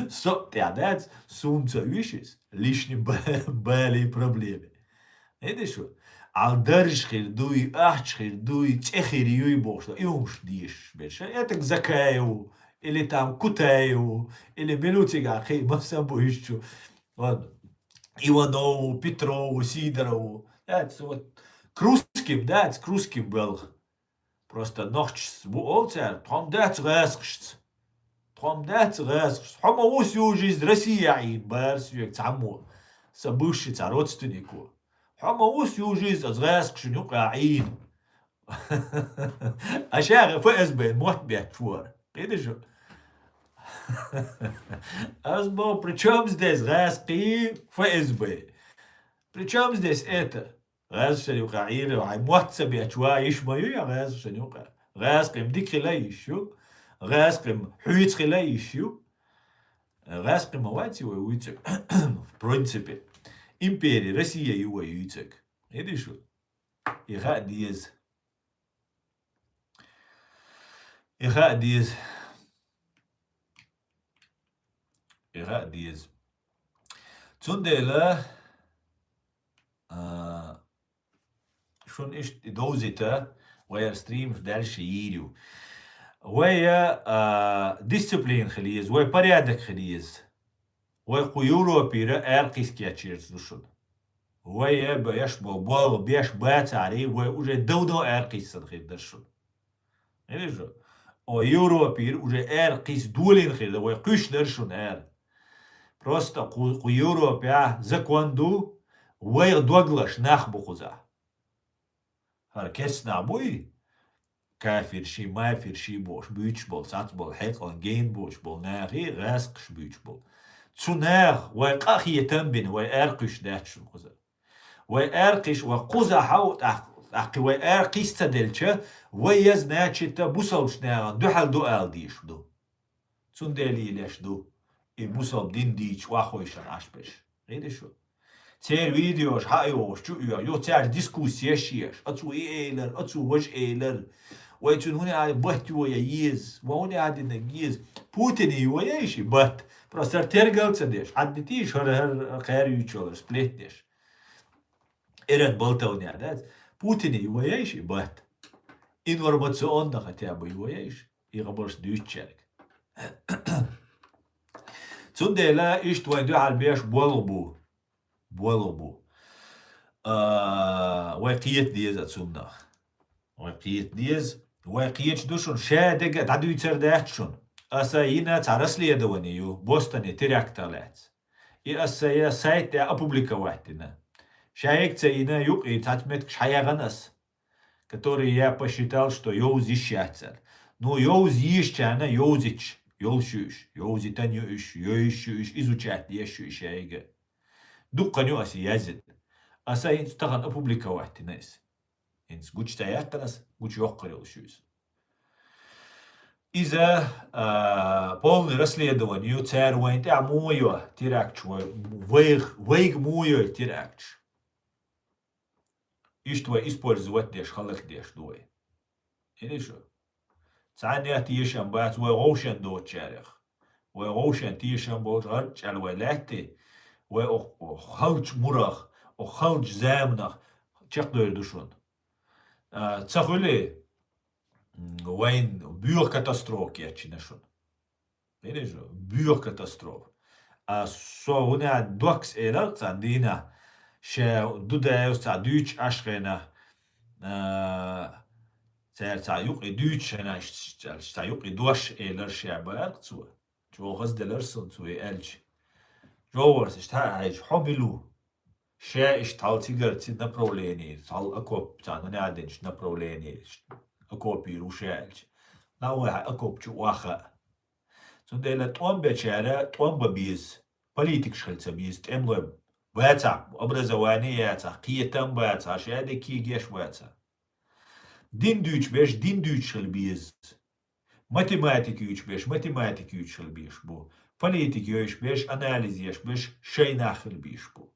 صوت يعني сумца вишес лишним бали проблемы. Это что? Алдарш хирдуй, ахч хирдуй, цехирюй бошто. И умш диш, беш. Это закаю, или там кутаю, или минутига, хей, маса боищу. Ладно. Иванову, Петрову, Сидорову. Это вот к русским, да, к русским был. Просто ночь олцер, там дать рэскшц. Там дать рэскшц. Хама усю жизнь Россия и барсвек цаму. Собывший родственнику. Хама усю жизнь рэскшн юкаин. Ашага ФСБ мот бячвор. Видишь? Азбо, при чем здесь рэски ФСБ? При чем здесь это? غاز شنوقع عيري وعي مواتسب يشوا يشميو يا غاز شنوقع غاز قيم ديك خلا يشو غاز قيم حويت خلا يشو غاز قيم مواتي ويوتك в принципе империя Россия его юйтек это что иха диез Zundela schon ist dozita ويا ستريم في دالش ييريو ويا ديسциплин خليز ويا порядок خليز ويا قيورو بيرا ارقيس كياتشيرز دشون ويا بيش بول بيش باتاري ويا уже دودو ارقيس خير دشون إليجو او يورو بير уже ارقيس دولين خير ويا قيش درشون просто قيورو بيا زكواندو ويا دوغلاش نخبو خزا Herkes nabui. Kafir shi, mafir shi boş, büyüç bol, sat bol, hekon, gein boş bol, nari, raskış büyüç bol. Tsunar, ve qahiyetan bin, ve erqiş dahçun kuza. Ve erqiş, ve kuza haut, ve erqiş tadelçe, ve yaz naçita busal şnaran, duhal dual diş du. Tsundeli ileş du. Busal din diç, ve xoyşan aşbeş. Rede şu. Цер видеош, хайош, чуя, йо цер дискуссия шиеш, ацу эйлер, ацу ваш эйлер, ويتون هنا على بحت ويايز وهنا عادنا جيز بوتين ويايشي بحت براسر ترجل تدش عدتيش هر خير يشول سبليت دش إيران بلتوني عادات بوتين ويايشي بحت إن وربط سؤال نختابي ويايش يغبرش دوش شارك تندلا إيش توين دو على البيش بولبو وقيت ديز أتسومنا وقيت ديز وقيت دوشون شادق تعدو يتسر داحتشون أسا ينا تعرس لي دوانيو بوستاني ترياك تالات أسا يا سايت يا أبوبليكا واحدنا شايك تسينا يوقي تعتمدك شحيا غنس который я посчитал, что يوز يشاتسل но يوز يشتانا يوزيش يولشوش يوزيتانيوش يوشوش изучать يشوش شايقا دقنيو أسي يزد أسا ينستغن أبوبليكا واحدنا إنس قوش تايقنس قوش يوقر يولشوش إذا полный расследование царь войны а мою теракт вейг мою теракт иштва использовать деш халак деш дуй или что царь тишам бац вей ошен до чарих вей ошен тишам бол арчал вайлати вей халч мурах халч замнах чакдой душон цахули وين بيور كاتاستروف ياتشينا شون إيش بيور كاتاستروف سو هنا دوكس إيلر عندنا شا دودايوس تاع دوتش أشخنا تاع يوقي دوتش هنا تاع يوقي دوش إيلر شعبار تسوا جو غز دلرسون تسوي ألج جوورس إشتها عايش حبلو شا إشتال تيجرتي نبروليني تال أكوب تاع نعدنش نبروليني أكوبي روشالج لا واحد أكوب شو واخا سندلا توم بشارة توم ببيز بوليتيك شخلت بيز تملو باتع أبرزوانيات قيتم باتع شهادة كي جيش باتع دين دوش بيش دين دوش شل بيز ماتيماتيك يوش بيش ماتيماتيك يوش شل بيش بو بوليتيك يوش بيش أناليز يوش بيش شي ناخل بيش بو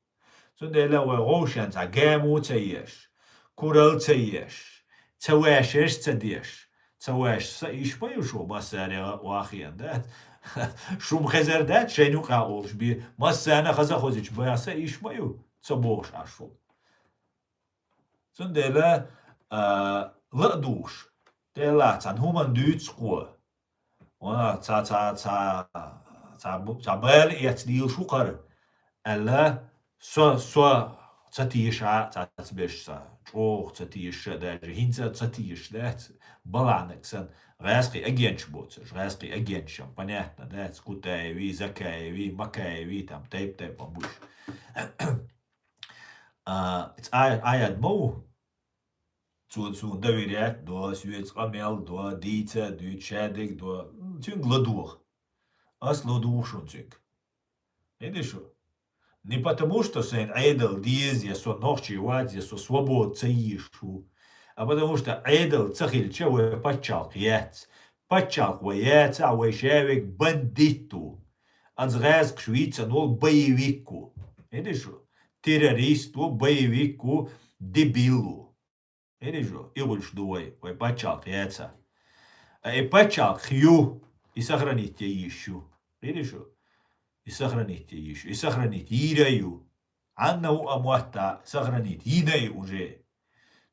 Zundela we roshans a gamu tsayesh. Kural tsayesh. Tsawashesh tsadesh. Tsawash sa ishmayu sho masare wachian dat. Shum khazer dat shenu qaosh bi masana khaza khozich bayasa ishmayu. Tsabosh asho. Zundela ladush. Dela tsan human duitsqo. Ona ta bel yatdil shukar. Alla so tsatiisha tatsbeshsa. Och tsatiisha даже hinza tsatiish баланексан резкий агентшбот, резкий агентшам, понятно, да, Скутаеви, Закаеви, Макаеви, там, тейп, побуш. Аядмо, цу доверять, до свецкамел, до дица, до чадик, до цюнг ладух. Ас ладушун цюнг. Видишь? Не потому, что сын айдл диез, я со ночи вать, я со свобод цаишу. А потому что айдл цахил чего пачалк яц. Пачалк ваяц, а вайшевик бандиту. Анзгазк швейца нол боевику. Видишь? Террористу, боевику, дебилу. Видишь? И больше дуай, вай пачалк яца. И пачалк хью, и сохранить я ищу. Видишь? И сохранить я ищу. И сохранить ираю. Анна амуата сохранить. Инай уже.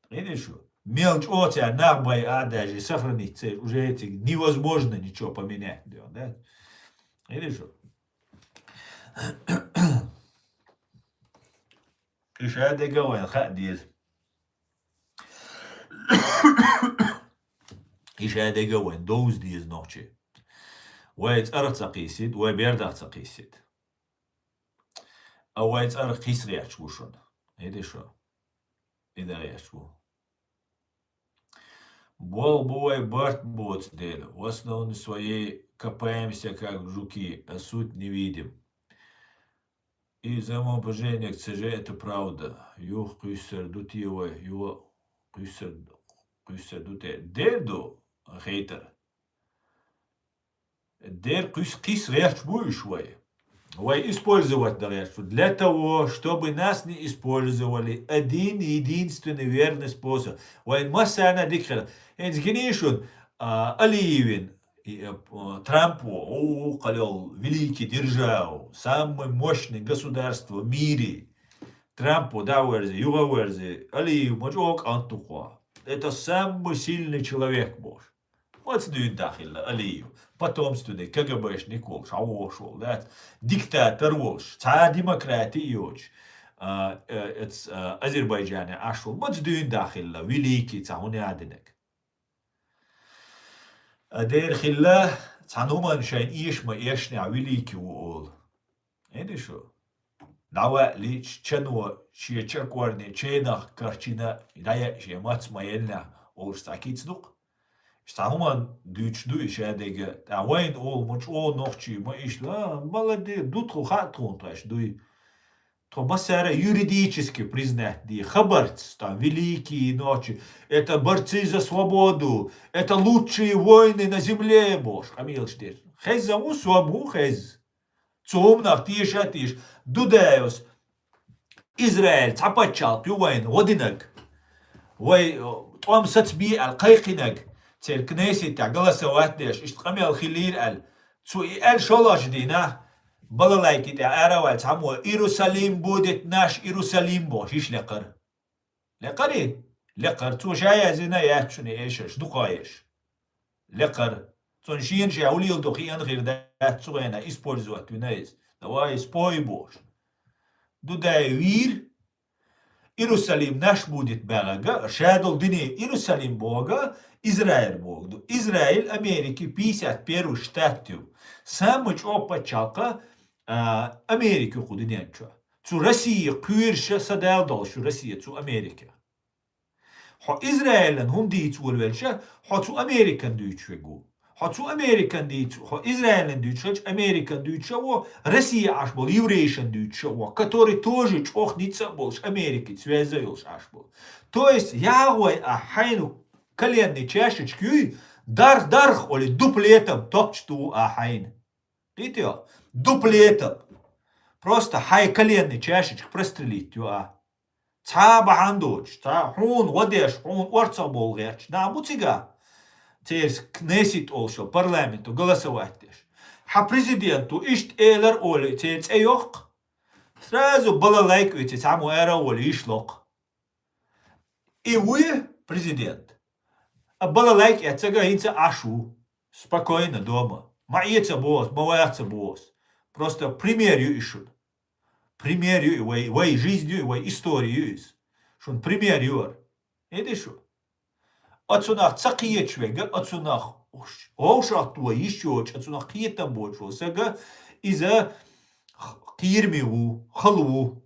Видишь? Мелочь отя нахбай даже сохранить уже эти невозможно ничего поменять. Да? Видишь? إيش هذا قوي خاديز إيش هذا قوي دوز ديز نوتشي ويت أرت قيسيد وبيرد قيسيد أو ويت أرت قيس رياش وشون هيدا شو إذا رياش وو Бол бой барт бот дель. В основном своей копаемся как жуки, а суть не видим. И взаимоуважение к ЦЖ это правда. Юх кюсер дутиева, юх кюсер дуте. Дерду хейтер. Дер кис речь будешь вой. Вой использовать речь. Для того, чтобы нас не использовали. Один единственный верный способ. Вой масса дикхера. Энц генишун Алиевин. Трампу, қалел великий державу, самое мощное государство в мире. Трампу, дауэрзи, югауэрзи, Алиев, мочок антухуа. Это самый сильный человек, бож. Вот сдует дахилла, Алиев. Потомственный КГБшник волш, аошол, да? Диктатор волш, ца демократии ёч. Азербайджане ашол. Вот сдует дахилла, великий, ца хуниадинек. أدير خلا تعنوما شاين إيش ما إيشني عويليكي وقول إيه شو دعوة لي تشنوا شيء تشكورني تشينخ كارتشينا دايا شيء مات ما يلنا أو استعكيت صدق استعموما دوتش دوش هذا تعوين أول مش أول نوختي ما إيش لا بلدي دوتخو خاطرون تاش دوي то басара юридически признать, ди хабарц, там, великие ночи, это борцы за свободу, это лучшие войны на земле, бож, хамил штир. Хез заму свобу, хез. Цумнах, тиш, дудеус, Израиль, цапачал, пювайн, водинак, вой, том сацби, аль-кайкинак, цель кнеси, та голосовать деш, ишт хамил хилир, аль, цуи, аль шолаш дина, بلالايكي تعاروا تعموا إيروساليم بودت ناش إيروساليم بوش إيش لقر لقر تو شايا زنا ياتشني إيش دقايش لقر تونشين شاولي الدقي أن غير دات سوينا إسبولزوات بنايز دواي سبوي بوش دو دايوير إيروساليم ناش بودت باغا شادل دني إيروساليم بوغا إسرائيل بوغ إسرائيل أمريكي 51 штатью самыч опа чалка Америку кудиненчо. Цу Россия кюрша садал долшу Россия цу Америка. Хо Израилен хум дийц улвелша, хо цу Американ дүйчвегу. Хо цу Американ дийц, хо Израилен дүйчвеч, Американ дүйчво, Россия аш был, еврейшен дүйчво, который тоже чохница болш Америки, связывался аш был. То есть, ягой ахайну коленный чашечки, дарх, оли дуплетом топчту ахайн. Видите? Дуплетом. Просто хай коленный чашечек прострелить тюа. Ца бахандуч, ца хун водеш, хун орца болгерч. Да, буцига. Терс кнесит олшо, парламенту, голосовать. Ха президенту ишт эйлер оли, терс эйох. Сразу балалайкуете, саму эра оли ишлок. И вы, президент, балалайк эцега инца ашу. Спокойно дома. Маица босс, маваца босс. Просто примерю ишут. Примерю вой жизнью, вой историю. Шун примерю. Эди шу. Отсунах цакиечвега, отсунах оушах туа ишоч, отсунах киетам бочо. Сега иза кирмиву, халву.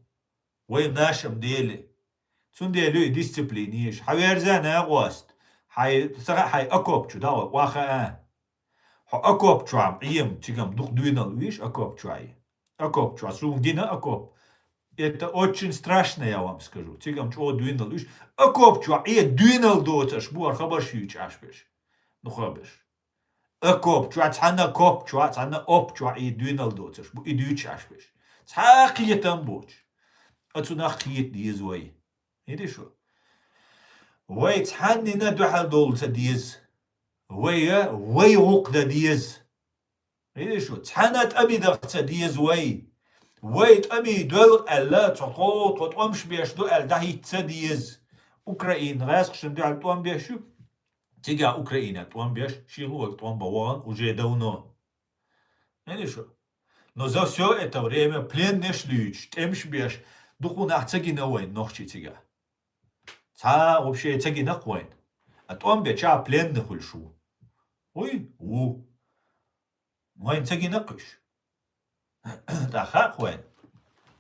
Вой в нашем деле. Цунделю дисциплиниш. Хаверзана агост. Хай акопчу, да, ваха. Акоп чуам, им тигам дух двинал, видишь, акоп чуай. Акоп чуа, сунгдина акоп. Это очень страшно, я вам скажу. Тигам чуа двинал, видишь, акоп чуа, и двинал доцаш, буар хабашью чашбеш. Ну хабеш. Акоп чуа, цана коп чуа, цана оп чуа, и двинал доцаш, и дю чашбеш. Цахие там боч. Отсюда хиет диезвой. Видишь, что? Вой цаннина духал долца диез. وي عقدة ديز إيه شو تحنت أمي دغت ديز وي أمي دول ألا تطوط وتقومش بيش دو أل دهي تسديز أوكرائين غاسق شمدي على توان بيش شو تيجا أوكرائين توان بيش شيلو توان بوان وجي دونو إيه شو но за все это время пленный шлюч темш беш духу нахцаги на войн нохчи тига ца вообще тиги на войн а том беча пленный хульшу Ой, Майн цаги нақыш. Таха хуэн.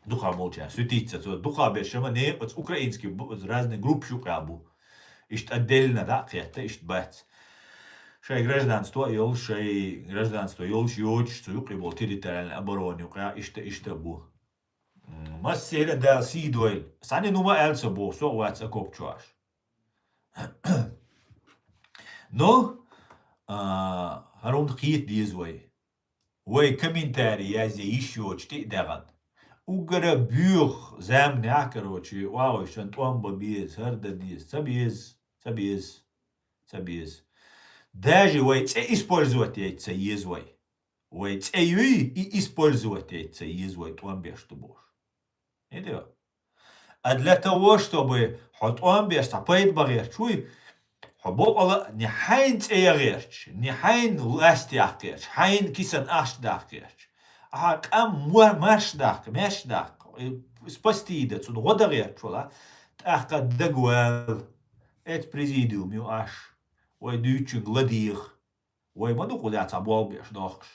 Духа молча, светиться. Духа бешема не, вот украинский, разные группы шукабу. Ишт отдельно, да, это ишт бац. Шай гражданство, йолш йоч, цуюк и бол территориальной обороне, ишт бу. Массера да сидуэль. Сани нума элса бу, со ваца копчуаш. Но, هرون خيط ديزوي وي كومنتاري يازي يشوش تقدغن وقرا بيوخ زام نعكروشي واو شنطوان ببيز هردا ديز سبيز داجي وي تسي использовать яйца езвой وي تسيوي и использовать яйца езвой туан беш тубош идео а для того чтобы хотуан беш тапает багер чуй حبوب الله نحين تأيغيرش نحين لاست يحكيرش حين كيسن أش داكيرش أم مش داك спасти цун годагер чула тахка дагвел эт президиум ю аш ой дючун гладир ой маду кудяца болбеш дохш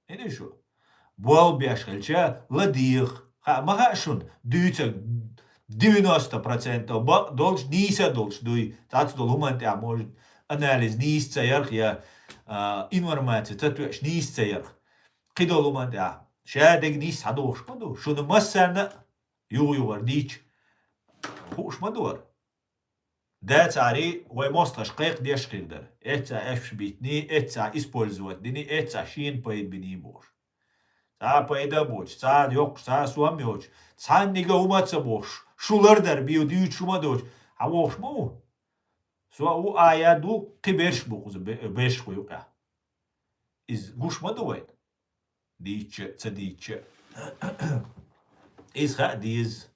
эди шу болбеш хелча ладир магашун дюча 90% долж ниса долж дуй тац дол humant ja может анализ nis цаярх я информация татуш nis цаярх қидол humant ja шадег nis хадош маду шуны массана югар дич хуш мадуар да цари вой мосташ қайқ деш қигдар эца эш битни эца использовать дини эца шин поед бини бош ца поеда боч ца yok ца суам yoch ца нига умаца бош شولردر بیو دیو چوما دوش هواش مو سو او آیا دو قبرش بخوز بش خویوقه از گوش ما دوید دیچه چه دیچه از خا دیز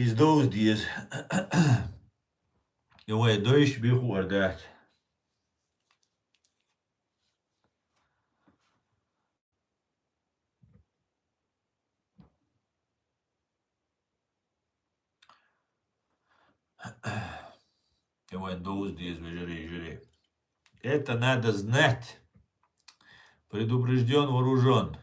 از دوز دیز یوه دویش بیخو اردات Windows здесь жри. Это надо знать. Предупрежден, вооружен.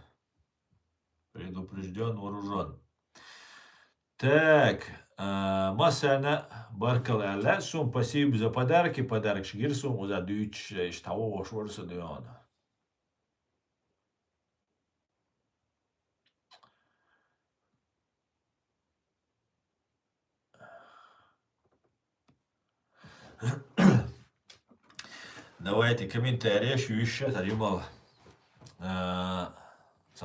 Так, масана баркалала. Сум, спасибо за подарки. Подарок шгирсум, за дюч, штаво, вашворса дуяна. Давайте комментарии еще, Таримал.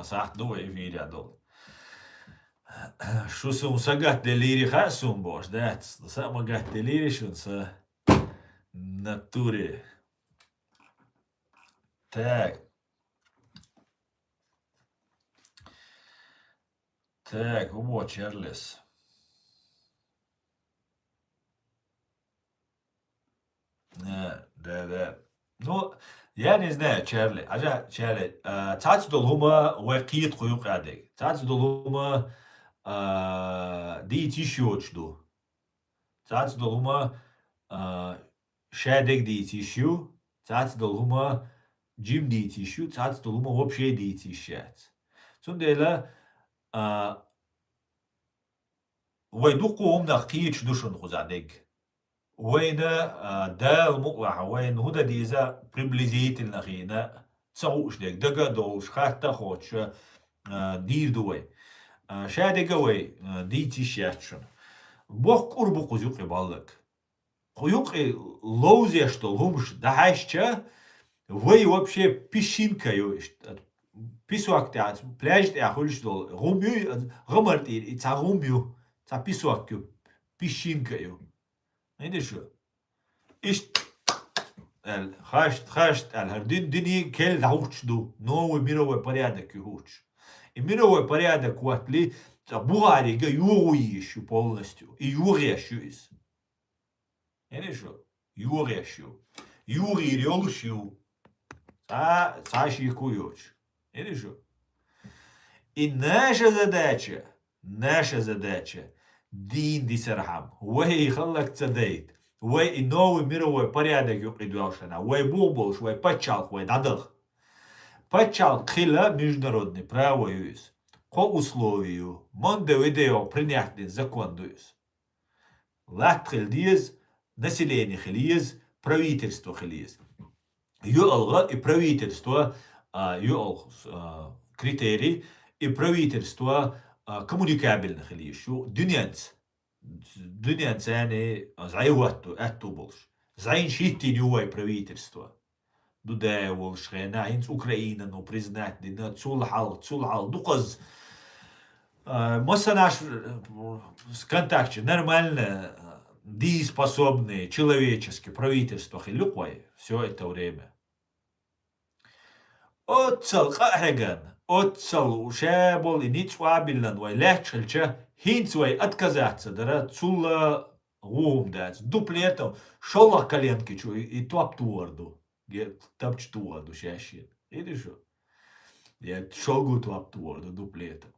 ساعت دوی فيري دول شو سون سقط دليري خاسون باش دات سما قات دليري شون سا ناتوري تاك هو تشارلز ده نو يعني زنا تشارلي عجا تشارلي تعرف دول هما وقيت قيوق عادي تعرف دول هما دي تيشيوتش دو تعرف دول هما شادك دي تيشيو تعرف دول هما جيم دي تيشيو تعرف دول هما وبشي دي تيشيات تون ديلا ويدوقو هم نقيتش دوشن خزعدك وين دا المقلع وين هدا ديزا приблизительно خينا تسعوش ديك دقا دولش خاطة خوتش دير دوي شادقا وي دي تيشياتشن بوخ قربو قزيوقي بالك قيوقي لوزيشتل همش دهاشچا وي вообще песчинка ёшт писуак тяц пляж тя хулштол гумю гамартир и ца гумю ца писуак песчинка ё видишь иш хашт هردين دني كل دعوش دو نو ميرو порядок юч и мировой порядок ватли бугарига югуиш полностью и югешюис видишь югешю юги рёлшю Саши Куёч. Видишь? И наша задача дин дисархам. Вей халак цадейт. Вей и новый мировой порядок юqidуашана. Вей буболш, вей пачал, вей дадах. Пачал хила международный право юис. По условию Монтевидео принятный закон дуис. Лат хилдиез, население хилиез, правительство хилиез. ЮЛГ и правительство, ЮЛ критерий и правительство коммуникабельных или еще дюнянц يعني زي وقته أتوبلش زي شيء نوع правительство دودا والشغنا هينس أوكرانيا نو признать دينا تسول دقز مثلا контакте нормально дееспособные человеческие правительства хилюквай все это время. Отцел قاحقان отцел وشابل إنيتش وابلن ويلاتشلشا هينسوي отказаться дара цула غوم дать дуплетом шолла коленки чу и туаптуарду тапчтуарду шашин видишь я шолгу туаптуарду дуплетом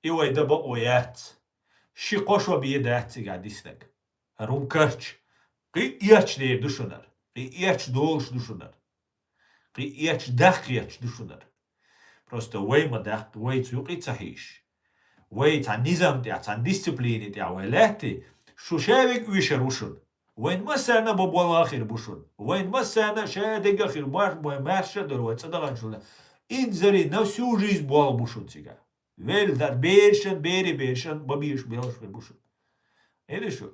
и ой да бо оят ши қошо биедать قاعد يسنك هروم كرش قي إيش دير دشونر قي إيش دولش دشونر قي إيش دخيش دشونر просто وي ما دخت وي تسوقي تصحيش وي تاع نظام تاع تاع ديسيبلين تاع ولاتي شو شابك ويشروشون وين مسانا بابوال آخر بوشون وين مسانا شادق آخر ماش دروات صدقان شولا إنزري نفسو جيز بوال بوشون تيجا ويل دار بيرشن بابيش بيلش بوشون إيه شو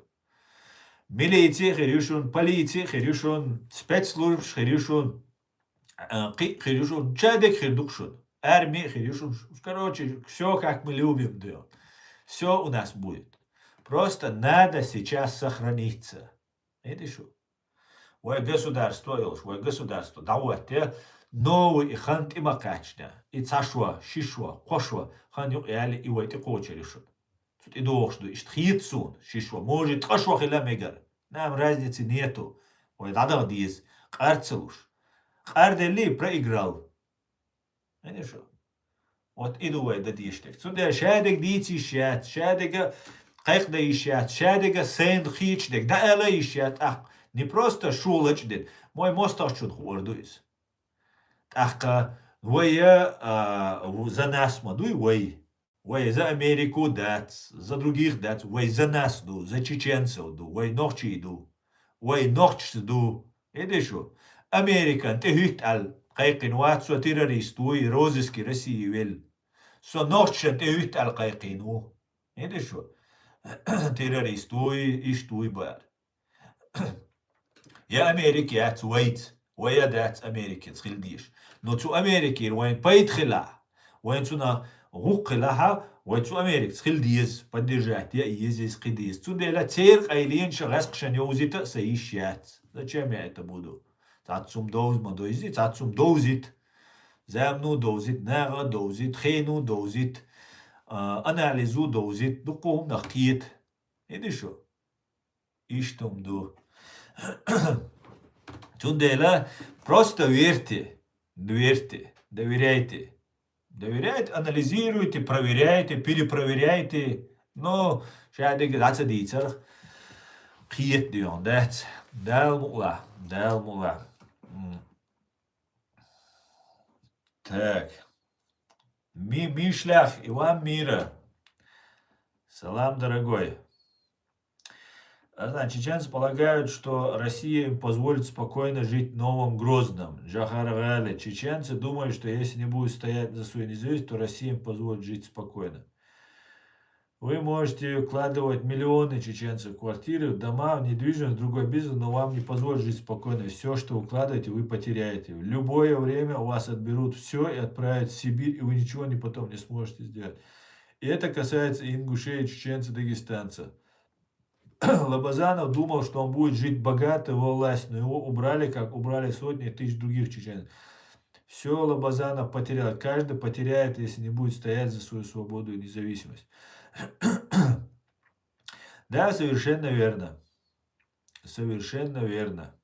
ميليتي خيريشون полиция خيريشون спецслужб خيريشون قي خيريشون чадек خيردукшун армия خيрيشون короче все как мы любим делать все у нас будет просто надо сейчас сохраниться видишь ой государство давайте новый хант и макачна и цашва шишва қошва хан юқяли и вайти қочеришун тут и дошду иштхитсун шишва может қошва хила мегар нам разницы нету ой дадал диз қарцелуш қардели проиграл видишь вот иду да диштек сюда шадек дити шат шадега қайқда ишат шадега сен хичдек да эла ишат не просто шулачден мой мостарчун хуардуис ахка вая за нас мадуй вай за Америку дат за других дат вай за нас ду за чеченцев ду вай нохчи ду вай нохч ду видишь Американ те хит ал قيقين سو террорист وي روزسكي رسي ويل سو نوتش те хит ал قيقين видишь террорист وي иштуй бар يا أمريكا ويت ويا دات أمريكا تخلديش نو تو أمريكا وين بيت خلع Военцуна гуккилаха, военцу Америк, схил диез, поддержать, я ездить скидиез. Цудела церк айлин шагаск шаньозита саишьят. Зачем я это буду? Цацум доуз мадоизит, цацум доузит. Замну доузит, нага доузит, хейну доузит, анализу доузит, дукум нахкиет. Это что? Иштум ду. Цудела просто верьте, доверяйте. Доверяйте, анализируйте, проверяйте, перепроверяйте. Но сейчас это дицер. Киет дион, дал мула. Так. Мишлях, Иван Мира. Салам, дорогой. Значит, чеченцы полагают, что Россия им позволит спокойно жить в Новом Грозном. Джахаргали. Чеченцы думают, что если не будут стоять за свою независимость, то Россия им позволит жить спокойно. Вы можете вкладывать миллионы чеченцев в квартиры, в дома, в недвижимость, в другой бизнес, но вам не позволят жить спокойно. Все, что вы вкладываете, вы потеряете. В любое время у вас отберут все и отправят в Сибирь, и вы ничего потом не сможете сделать. И это касается ингушей, чеченцев, дагестанцев. Лобазанов думал, что он будет жить богато во власть, но его убрали, как убрали сотни тысяч других чеченцев. Все Лобазанов потерял. Каждый потеряет, если не будет стоять за свою свободу и независимость. Да, совершенно верно. Совершенно верно.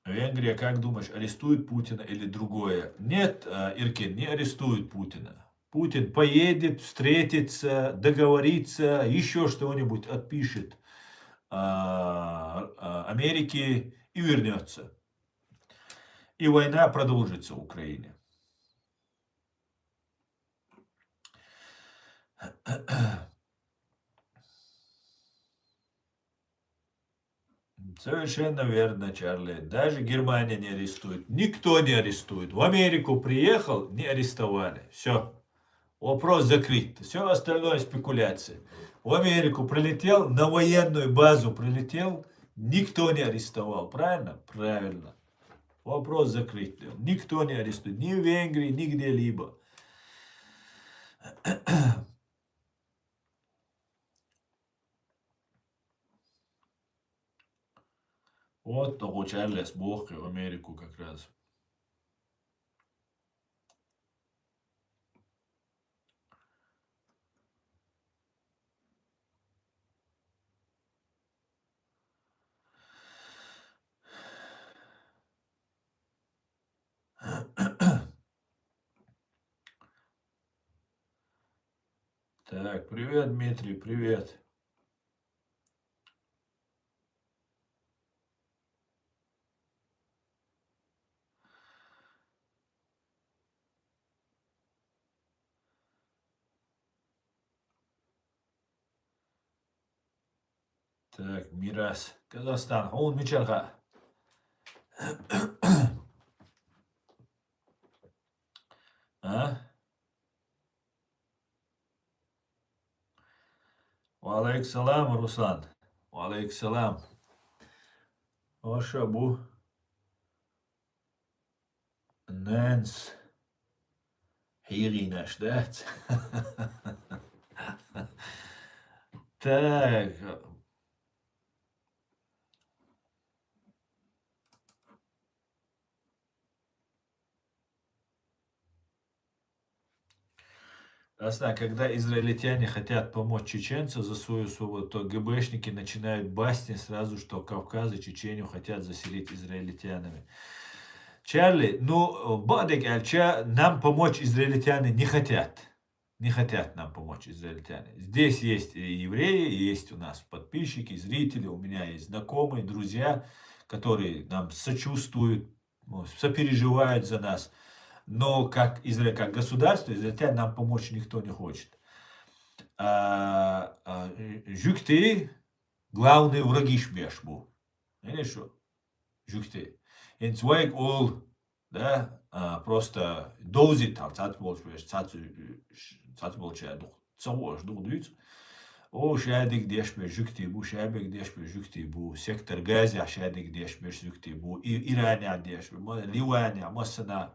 Венгрия, как думаешь, арестует Путина или другое? Нет, Иркин, не арестует Путина. Путин поедет, встретится, договорится, еще что-нибудь отпишет Америке и вернется. И война продолжится в Украине. Совершенно верно, Чарли. Даже Германия не арестует. Никто не арестует. В Америку приехал, не арестовали. Все. Вопрос закрыт. Все остальное спекуляции. В Америку прилетел, на военную базу прилетел, никто не арестовал. Правильно? Правильно. Вопрос закрыт. Никто не арестует. Ни в Венгрии, ни где-либо. Вот того Чарльз Бог в Америку как раз. Так, привет, Дмитрий, привет. Так, Мирас, Казахстан. Он Мичалха. А? Валейк салам, Руслан. Валейк салам. Ошабу. Нэнс. Хиринаш, да? Так. Ясно, когда израильтяне хотят помочь чеченцам за свою свободу, то ГБшники начинают басни сразу, что Кавказ и Чечению хотят заселить израильтянами. Чарли, ну, Бадек Альча, нам помочь израильтяне не хотят. Не хотят нам помочь израильтяне. Здесь есть и евреи, есть у нас подписчики, зрители, у меня есть знакомые, друзья, которые нам сочувствуют, сопереживают за нас. Но как Израиль, как государство, израильтян нам помочь никто не хочет. Жюкты главные враги Шмешбу. Знаешь что? Жюкты. Инцвайк ол, да, просто дозит, цат болчуешь, цат болчая дух, цавош дух дюц. او شادق ديش بجوكتي بو شابك ديش بجوكتي بو سيكتر غازي شادق ديش بجوكتي بو ايراني ديش ليواني مسنا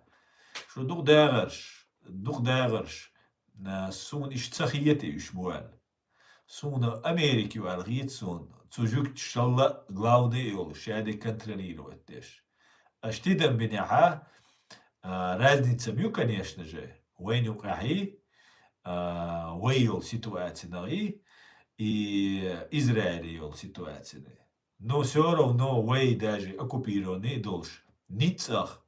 شو دوغ داغرش نا سون اش تسخيتي اشبوال سون امريكي والغيت سون تجوكت شلا غلاودي يول شادق контролировать ديش اشتيدم بنيحا разница мю, конечно же, وين يوقعي ويل ситуации и Израиль ситуации. Но все равно вей даже оккупированный долж. Ницах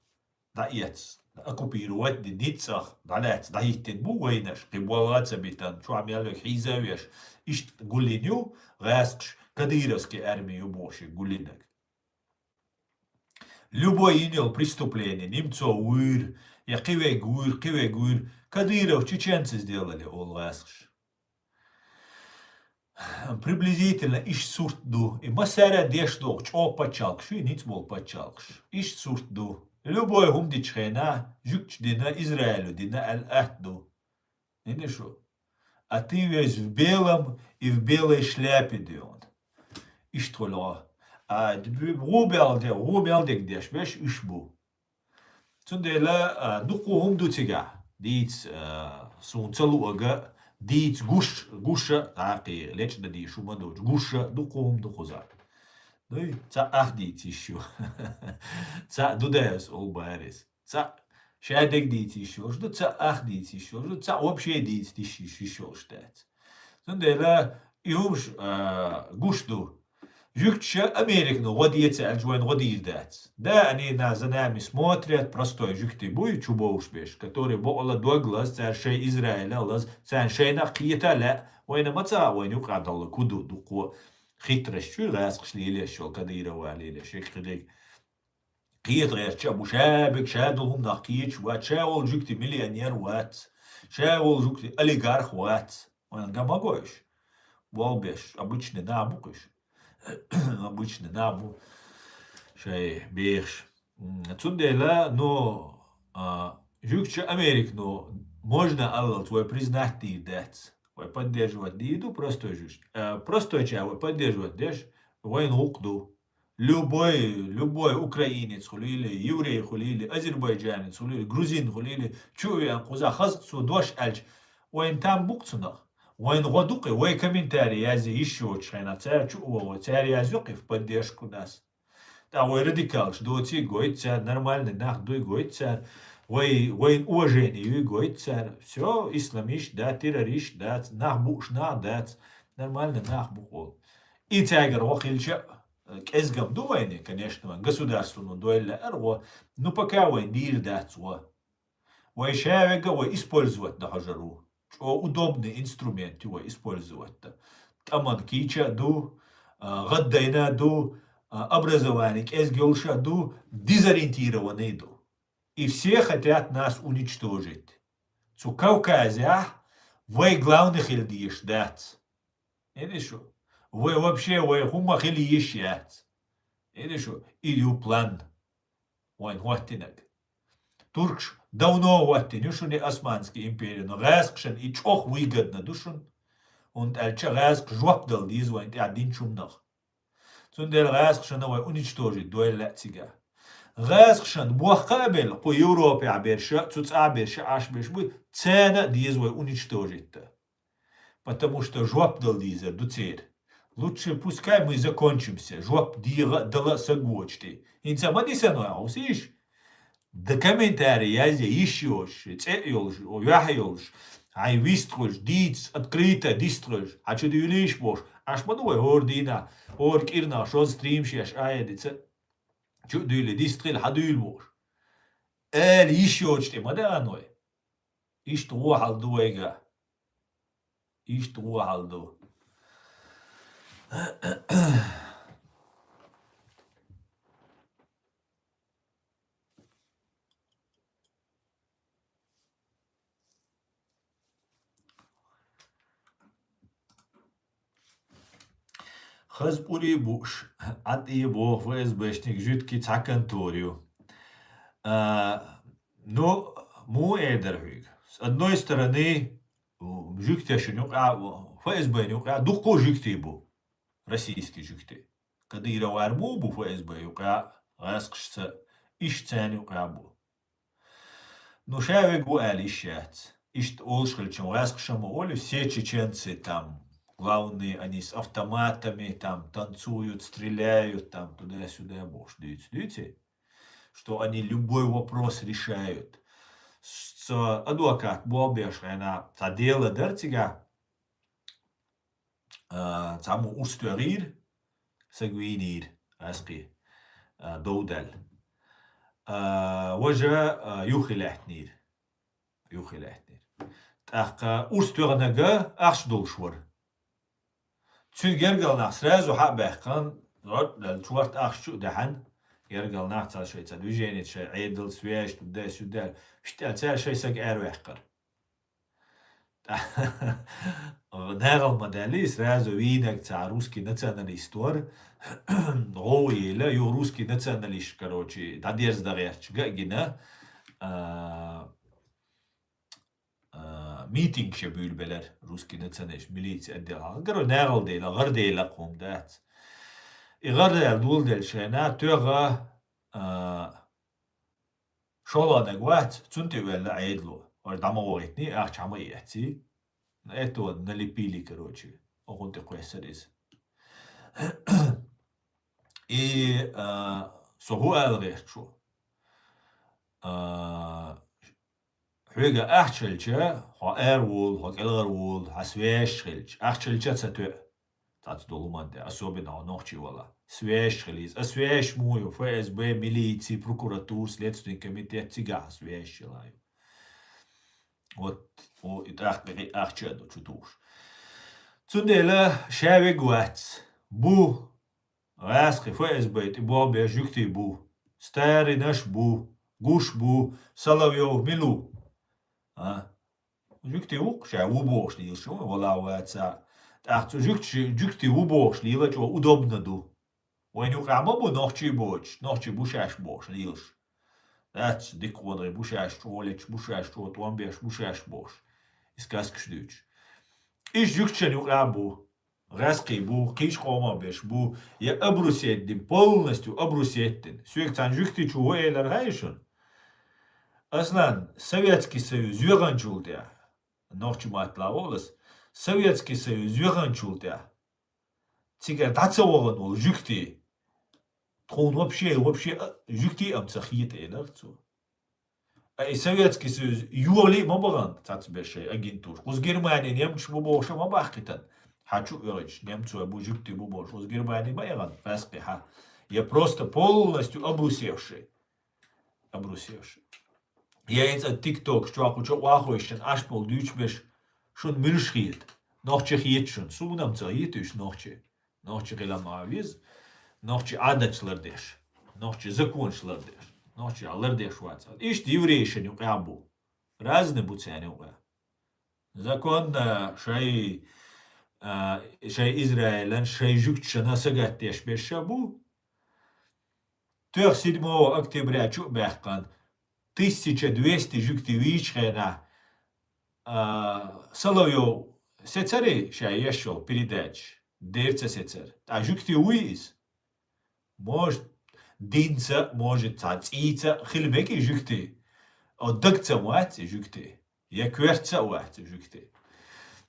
даец. оккупировать ницах далец. Даитен бу вейнаш. Кибуалаца битан. Шо амялок хизавеш. Ишт гулиню гаск кадыровской армии убоши гулинок. Любое имел преступление, немцов уир, я киве гуир, Кадыров чеченцы сделали, ол гаск. Приблизительно иш суртду. И масара дешдо, чо пачалк, ши ниц мол пачалкш. Иш суртду. Любой хумдичхена, жукч дина Израилю, дина аль-ахду. Не шо. А ты весь в белом и в белой шляпе дион. Иш тролла. А рубелдек деш, веш ишбу. Цундела, дуку хумдутига. Диц сунцалуага. ديت гуша таки лечно ди шума дочь гуша дуком духоза. Ну и ца ахдит еще. Ца дудес олбарис. Ца шадек дит еще. Что ца ахдит еще. Что ца вообще дит еще штат. Сундела иумш гушду. Жукча Америкну годиется альжуэн годирдат. Да, они за нами смотрят, простой жукти буй чубоушбеш, который бола доглас, царшей Израиля, лаз, царшей на киеталя, война маца, войну кадала куду, дуко, хитрость, чуй раск шлили, шел кадирова, лили, шекрилик. Киетреш, чабу шабик, шадулхум на киеч, ват, шавол жукти миллионер, ват, шавол жукти олигарх, ват. Он гамагоиш. Волбеш, обычный набукиш. Обычный набу, шей беш. Цундела, но жукча Америк, но можно Аллах твой признать и дать. Вы поддерживать диду, простой жуч. Простой чай, вы поддерживать дешь, войн укду. Любой украинец хулили, еврей хулили, азербайджанец хулили, грузин хулили, чувян, кузахаз, судош альч. Войн там букцунах. وين غدوقي وين كومنتاري يازي يشو تشينا تاچو او تاري يازوقي в поддержку нас. Да вы радикалш доти гойтся нормально нах дуй гойтся. Войн уважение гойтся. Все исламиш да террорист да нах бушна да нормально нах бухол. И тягер охилча кезгам дуйне, конечно, государственную дуэль арво, но пока войн дир да цва. Вой шавега вой использовать да хажару. Удобный инструмент его использовать. Таман кича ду, гаддайна ду, образование эсгелша ду, дезориентированный ду. И все хотят нас уничтожить. Цу Кавказе, вы главных илдиш дать. Или что? Вы вообще, вы хумах или ещать. Или что? Или план. Вон хватинок. Туркш давно ватти, нюшуни Османский империя, но рэскшен и чох выгодно душун, und альча рэск жвапдал дизвайнт один чумнах. Цундел рэскшен новой уничтожить дуэль латига. Рэскшен буахабел по Европе аберша, цуц аберша ашбеш будет цена дизвой уничтожить. Потому что жвапдал дизер дуцер. Лучше пускай мы закончимся, жвап дира дала сагвочти. Инца мадисану аусиш. Да комментарий язе ищешь, цеёлж, овяхёлж, ай вистрольж, диц, открыто дистрольж, а что ты юлишь бош, аж подумай, ордина, оркирна, шо стримшеш, аедица, что ты юли дистрель, хадуил бош. Ищешь ты, маданой. Ишт вахал дуэга. Ишт вахал ду. Хазпури буш, а ты бог ФСБшник, жидкий цаканторию. Но, му эдервиг. С одной стороны, жуктяшенюк, ФСБ юка духко жюкти бу. Российский жюкти. Кадыра варбу бу ФСБ юка раскшца ишцен юка бу. Ну шавегу алишат. Ишт олшхальчем раскшам олю все чеченцы там главные, они с автоматами там танцуют, стреляют там туда-сюда. Бож, видите, что они любой вопрос решают. Адвокат Бобешена дело дертига саму устверир сагвинир аски доудал وجه يخلاتنير так уствернага ахсдолшвар تشجرجل سразу حبهقان الشوارت أخشوا دهن يرجل نعطى شيء تدويجين شيء عيدل سويش تبدأ سودال شتى شيء سج أروحقر نقل مدالي سразу وينك تاع روسكي националистор هو يلا يو روسكي националист короче дадерс дагерч гина ميتينغ شبيل بلر روسكي نتسنش ميليتي أديها قرو ناغل ديلا غر ديلا قوم دات إغر ديال دول ديال شينا توغا شولا نقوات تنتي ولا عيدلو ودعما وغيتني أخش عما يحتي نأتو نالي بيلي كروتشي أغنتي قويسريز إي سوهو ألغير شو حاجة أحشلشة هأرول هكالغرول هسويشخلش أحشلشة تتوع تاعت دولمان ده أصوبنا ونوخشي ولا سويشخليز أسويش مويو FSB ميليتي بروكوراتور следственный комитет تيجا سويش لايو вот إتأخذ أحشدو شتوش تندلا شاوي قوات بو راسخي FSB تبوا بيجوكتي بو ستاري نش بو قوش بو سلويو ميلو جوكتي وق شا وبوش ليل شو ولا واتسا تاخت جوكتي وبوش ليل جو удобно ду وين يقع مبو نوخشي بوشاش بوش ليلش دات ديك ودري بوشاش توليش بوشاش تو توامبيش بوشاش بوش اسكاسكش دوتش ايش جوكتشن يقع بو غاسقي بو قيش قوما بيش بو يا ابروسيتين полностью ابروسيتين سويك تان جوكتي чу эйлер гайшун أصلاً Советский Союз юганчултя, норчиматлаволос, Советский Союз юганчултя, тига дацавоган ол жюкти, тхон вообще жюкти амцахиет эларцу. И Советский Союз юали мабаган цацбеше агентур. Уз Германия немч бубоша мабахитан. Хочу говорить, немцу абу жюкти бубош. Уз Германия байган фаскиха. Я просто полностью обрусевший. Ja, eens een TikTok, що вахуєшен, аж пол дючбеш, шон миршхіт, нохче хієтшен, сунам це хієтуш нохче геламавіз, нохче адачлардеш, нохче законшлардеш, нохче алардеш ваца. Іш діврейшен юкабу, разне буцян юка. Закон шай Израилен, шай жукчена сагаттеш бешабу, 7 октября чубехкан, 1200 жуктивичхена Соловьев сецари шаяшо передач дерца сецар. А жуктивуис может динца, может цацица, хилмеки жукти. Оддакца муатси жукти. Я кверца уатси жукти.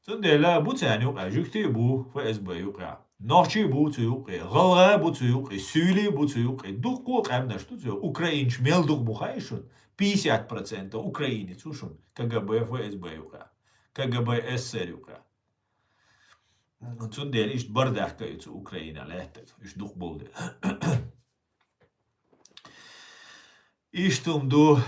Тундела буцан юка жукти бу FSB юка. Норчи бу цуюки, Галга бу цуюки, Сюли бу цуюки. Духку камна что цуюки. Украинч мелдух бухайшун. 50% украинец ушун. КГБ ФСБ юка. КГБ СССР юка. Тундел ишт бардахка юцу Украина лехтет. Ишт дух болде. Иштумду.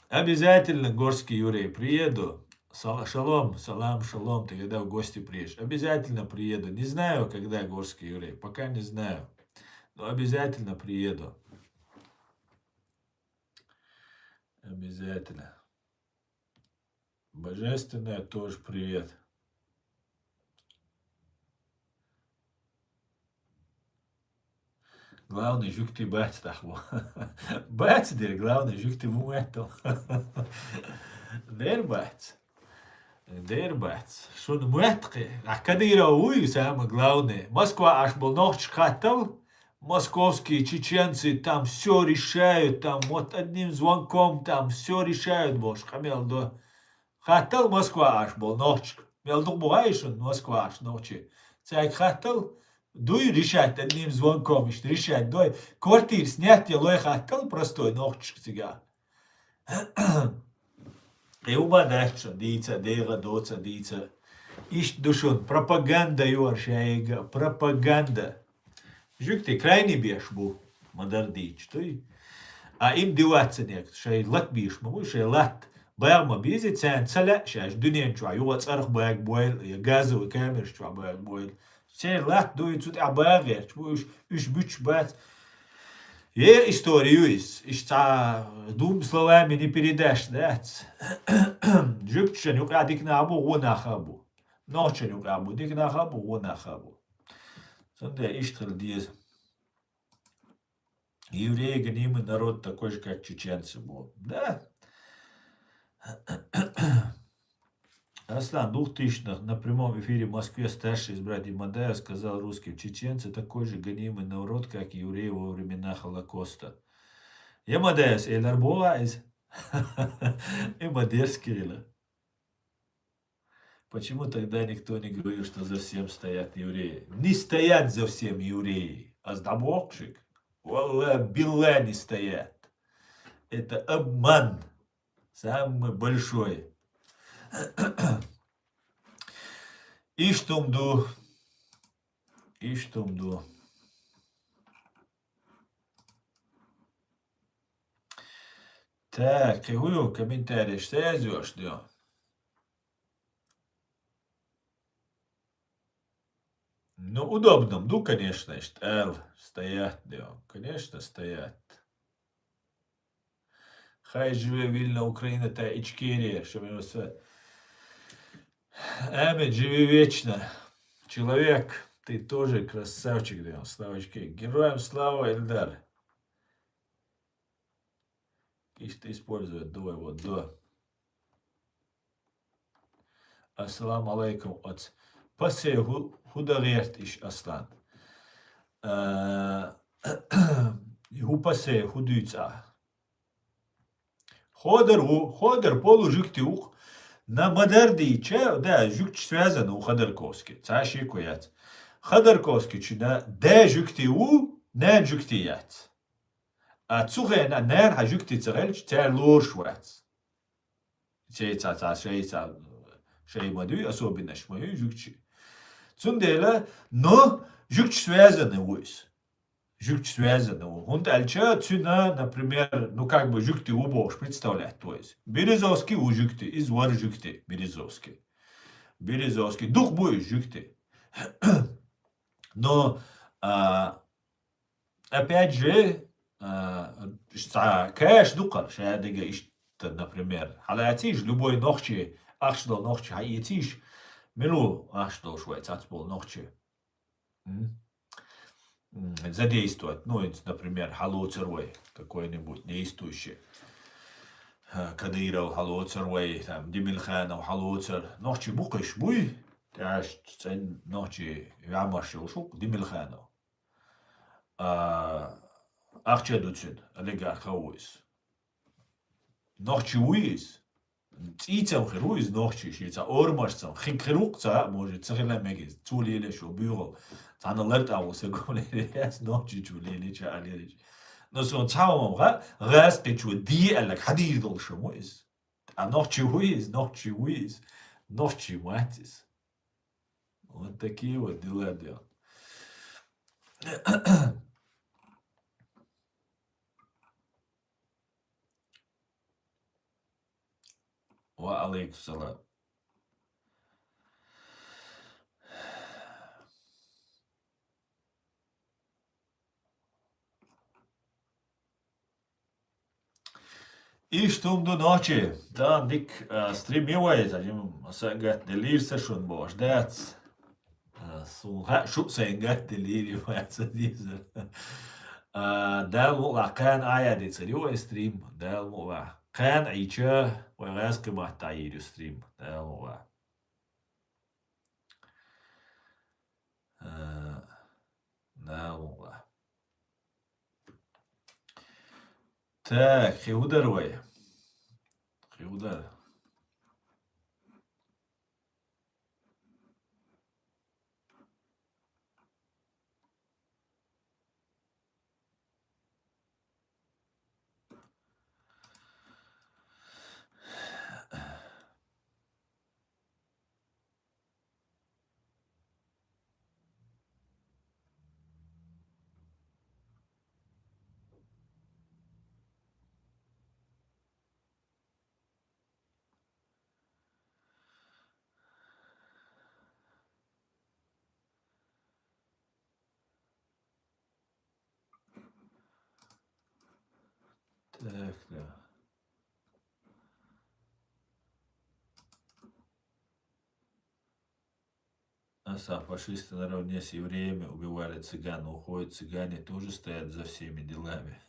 Обязательно горский еврей приеду. Шалом, шалом, ты когда в гости приедешь? Обязательно приеду. Не знаю, когда горский еврей, пока не знаю. Но обязательно приеду. Обязательно. Божественная тоже привет. Главный жук ты бать тахло. Бать дер, главный жук ты муэтл. Дер бать. Дербац. Шун муэтки. А кадыра уй, самое главное. Москва аж был ночь хотел. Московские чеченцы там все решают, там вот одним звонком там все решают, бош, хамел до. Хотел Москва аж был ночь. Мелдук бугаешь он Москва аж ночи. Цайк хотел, дуй решать одним звонком, ишь решать, дуй. Квартир снять, я лой хотел простой ночь сега. И убадача, дица, дега, доца, дица. Ишь душон, пропаганда юаршаега, пропаганда. Жук ты крайне беш бу, мадардич, той. А им деваться нет, шай лат биш, могу шай лат. Баягма бизи цен цаля, шаш дунен чуа, юа царх баяг бойл, я газовый камер чуа баяг бойл. Шай лат дует тут абагер, чуа уж буч бат. Е историю из двум словами не передашь, да? Жук чанюк адик набу, вона хабу. Ноченюк абу, дик на хабу, вона хабу. Сонда иштхал диез. Евреи гонимый народ такой же, как чеченцы был. Да. Аслан, 2000-х на прямом эфире в Москве старший из братьев Мадаев сказал русским: чеченцы такой же гонимый народ, как евреи во времена Холокоста. Я Мадаев, Эйлар Буайз. И Мадерские. Почему тогда никто не говорил, что за всем стоят евреи? Не стоят за всем евреи, а сдабокшик. Валла билла не стоят. Это обман. Самый большой. Иштумду. Иштумду. Так, какой комментарий? Что я ждешь, да? Ну, удобно, ну, конечно, стоят, да, конечно, стоят. Хай живе вільна Україна та Ичкерия, щоб його все. Аминь, живи вечно. Человек, ты тоже красавчик, да, Славочки. Героям слава, Эльдар. Ишь ты использует до его, до. Ассаламу алейкум от пасе хударет иш аслан. Хупасе худуйца. Ходер полу жуктиух на Мадардиче, да, жукч связано у Ходорковски. Цаши куяц. Ходорковски чуна де жуктиу, не жуктияц. А цухе на нер ха жукти царельч, цер лоршвац. Цейца, шей мадуй, особенно шмаю жукчи. Цундела, но жукч связано уйс. Жукч связано. Он дальше цена, например, ну как бы жукти убож представлять, то есть. Березовский у жукти, из вар жукти, березовский. Березовский. Дух будет жукти. Но, опять же, кэш дукар, шадыга ишта, например. Халатиш, любой ночи, ахшдал ночи, хаетиш, милу ахшдал швайц, ацбол ночи. Задействовать, ну, например, халоцервой какой-нибудь действующий. Кадыров халоцервой, там, Демилханов халоцер. Ночи букаш буй, тяж ночи ямашил шук, Демилханов. Ахчедуцин, олигарх хауис. Ночи уис. Цицам хируис ночи, шица ормашцам, хинкирукца, может, цахиламегиз, цулиле шо бюро. Тана лертау се гомле ночи чулили чалили. Но сон цаумга рас кечу ди алак хадир дол шмоис. А ночи уис, ночи матис. Вот такие вот дела делают. Ва алейкум салам. И штумду ночи, там дик стримивает, ажим сангат делир сешун бош, дац. Сунха шут сангат делир ваца дизер. Дал мула кан ая децерио стрим, дал мула. Кан айча, вайрас кемат айрю стрим, дал мула. Так, Хиуда Роя. Хиуда. Так, да. Фашисты наравне с евреями убивали цыган, уходят цыгане, тоже стоят за всеми делами.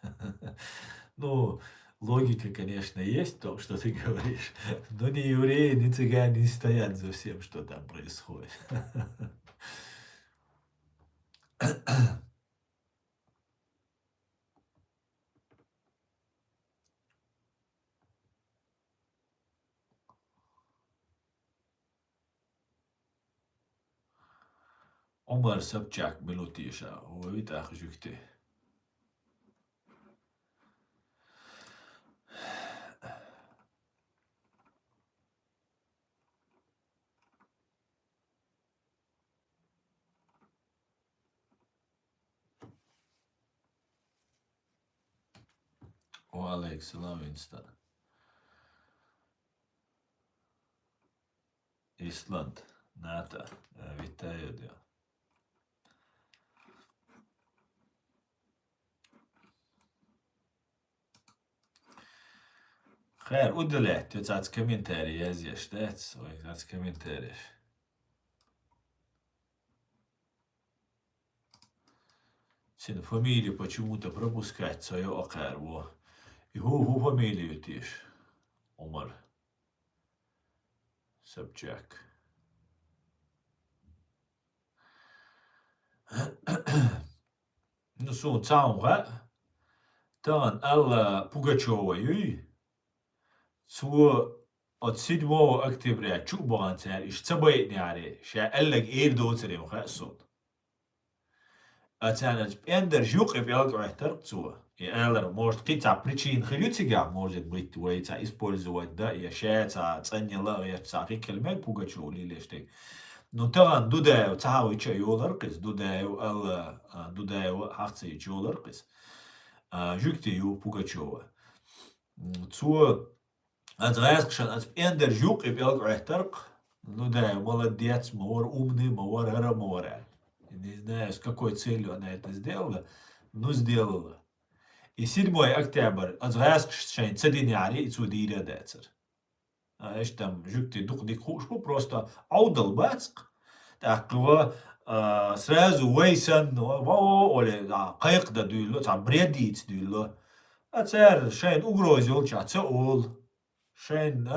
Ну, логика, конечно, есть в том, что ты говоришь, но ни евреи, ни цыгане не стоят за всем, что там происходит. Omar Собчак, минутиша, ой, так жюкте. O Alex, Lavinstan. Island, Nata, вітаю, да. خير udale, tu tāds komentāri jāizieš, tāds, vai tāds komentāri. Син фамилию почему-то пропускать свою окарву. И ху фамилию тиш. Умар Собчак. Ну, сон цаунга. Тан Алла Пугачева юй. Цу от 7 октября чубан цар иш цабайт няри. Ша аллак эйр доцари мхассон. Оценить эндер жук и белк рахтарцу. И эллер может какие-то причин хрютига может быть уэйца использовать, да, и шеца ценила и цаки кельмет Пугачева лилештик. Но таган дудаю цаау ича юларкис, дудаю алла дудаю хахци юларкис. Жукти ю Пугачева. Цу отраскшан от эндер жук и белк рахтарк. Дудаю молодец, мор умный, мор эра мора. Не знаю, с какой целью она это сделала, но сделала. И 7 октября, отраскшан цединяри и цудиря децер. Эш там жукти дух дикхушку просто аудал бацк. Так сразу вейсан, или кайк да дуйло, там бредиц дуйло. А цер шайн угрозил, цаул. Шайн,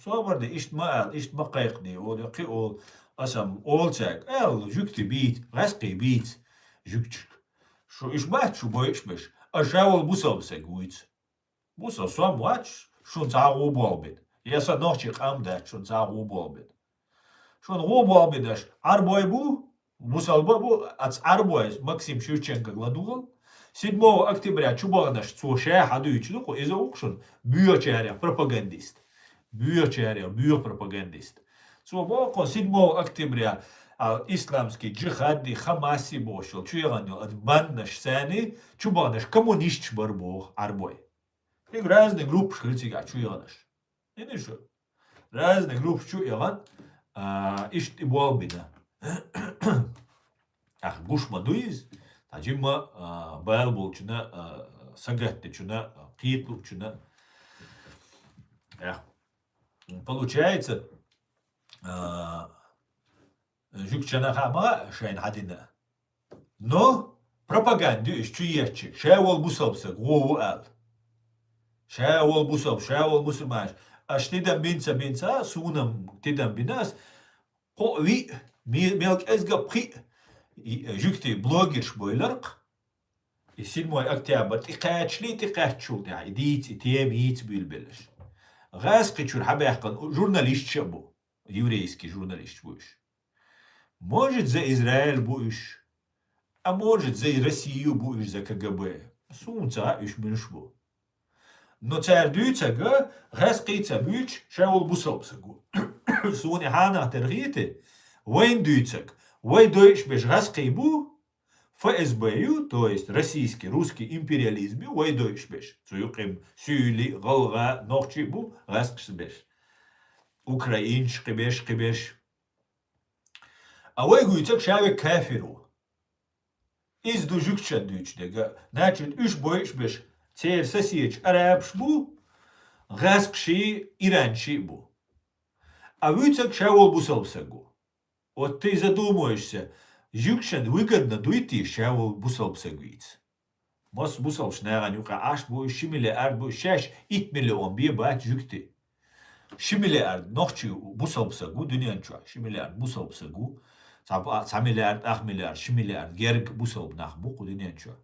собрди, ишт ма кайк ди, или киол. Asam olcak, jukti bit, raski bit, jukčk. Šo išbat, šo bojišmeš, a žavol busov se guic. Busov sam vač, šun ca ubolbit. Ja sad noćik amdat, šun ca ubolbit. Šun ubolbitaš arboj bu, busov bu, ac arboj Максим Шевченко gladugol. 7 октября чубанаш цоше хадуич, ну, изо укшун, бючеря, пропагандист. Бючеря, бюпропагандист. Цо 7 октября исламский джихади Хамаси бошел, чуяганил от баннаш сани, чубанаш коммунист барбо арбой. И разные группы шкритига чуяганаш. И не что. Разные группы чуяган, ишт и болбина. Ах, гушмадуиз, таджима байлбол чуна, сагатти чуна, китлук чуна. Получается, жукчана хама шайн хадина. Но пропаганду ищуечек. Шаевол бусовса гвоу ал. Шаевол бусов, шаевол мусульмаш. Аш тидам бинца, сунам тидам бинас. Ко ви мелк эзга пхи. Жукти блогерш бойларк. 7 أكتوبر تقاتش لي تقاتش شو تاع ديت تيم يت بيلبلش غاز قيتشور حبايق جورناليست شبو يوريسكي جورناليست بوش موجد زي إسرائيل بوش موجد زي روسيا بوش زي KGB سونتا إيش منش بو نو تار دوتسا غاز قيتسا بوش شاول بوصوبسا سوني حانا ترغيتي وين دوتسك وين دويش بيش غاز قيبو ФСБ, то есть российский, русский империализм, уйдешь беш. Цуюким сюли, голга, ногчи бу, раскш беш. Украинч, кибеш. А вы гуйцак шаве кафиру. Из дужукча дучдега. Значит, уж боиш беш. Цер сосиеч арабш бу, раскши иранчи бу. А гуйцак шавол бусалсагу. Вот ты задумаешься, Жукшен выгодно дуйти шавол бусалпсагуиц. Мос бусалпш наранюка аш бу шимилиард бу 6 миллион бие бат жукти. Шимилиард нохчи бусалпсагу дунянчу шимилиард бусалпсагу. 3 миллиард, 8 миллиард, шимилиард герг бусалп нах бу дунянчу.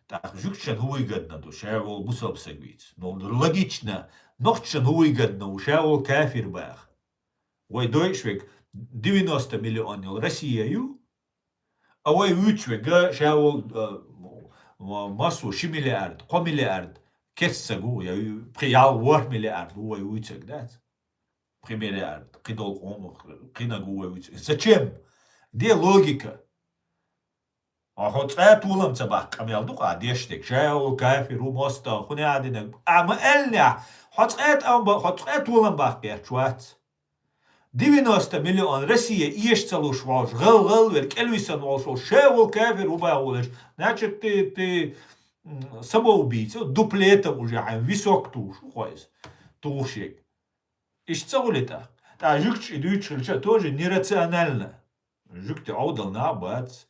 Так жукшен выгодно ду шавол бусалпсагуиц. Но логично, нохчен выгодно у шавол кафир бах. Ой дойшвек 90 миллионов Россию. Away üçve ga şavol masu 2 milyard, 3 milyard kessagu ya priyal 4 milyard away üçek dat. 3 milyard, qidol qinagu away üçek. Зачем? Где логика? Хоть улам цабах камелду qadeshtek şavol kafiru mosta khuni adina. Ama elna хоть улам bak gerçuat. 90 миллион Россия ешцалуш волш, гал верк, Элвисан волш, шевол кафир убавулеш. Значит, ты самоубийца, дуплетом уже, висок туш, уходишь, тушек. Ишцалулета. А жукч и дучча тоже нерационально. Жук ты аудал на бац.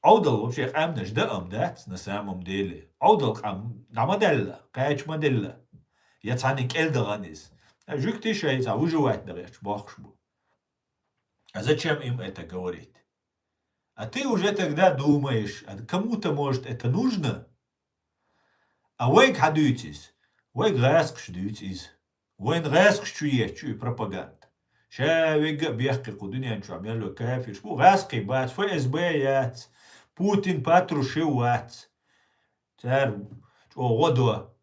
Аудал вообще амнаш да амдат на самом деле. Аудал на моделла, кач моделла. Я цаник элдаганис. Жук ты шайца, выживать дарешь, бахшбу. А зачем им это говорить? А ты уже тогда думаешь, а кому-то, может, это нужно? А вейк хадуйтис, вейк гаскш дуйтис, вейн гаскш чуй пропаганда. Ша вега бехки кудунян чу амяло кафиш, бу гаски бац, ФСБ яц, Путин патруши вац. Цар, чо годо.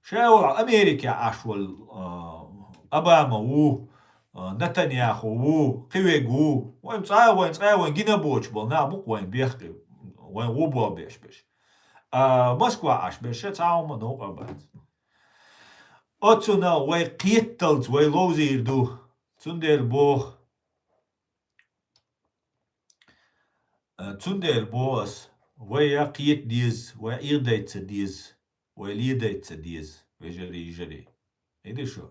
Ша Америка ашвал Обама у نتنياهو قويغو وين صاوين جينا بوش بولنا بوك وين بيخي وين وبو بيش موسكوا عاش بيش تعاو منو قبات اوتسونا وي قيتلز وي لوزير دو تسندير بوس وي قيت ديز وي ايرديتس ديز وي ليديتس ديز ويجري هيدي شو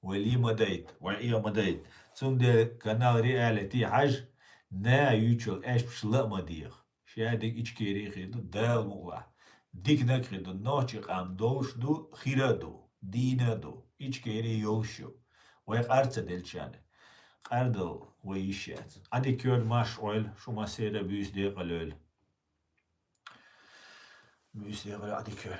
ولي مديت وعيه مديت سند كانال رياليتي حاج نا يوتشل اش بشلا مدير شادك ايش كيري خيدو دال مولا ديك نكريدو نوشي قام دوش دو خيرادو دينا دو ايش كيري يولشو ويق ارتا دلشان قردل ويشات ادي كيون ماش اويل شو ما سيرا بيوس دي قلول ادي كيون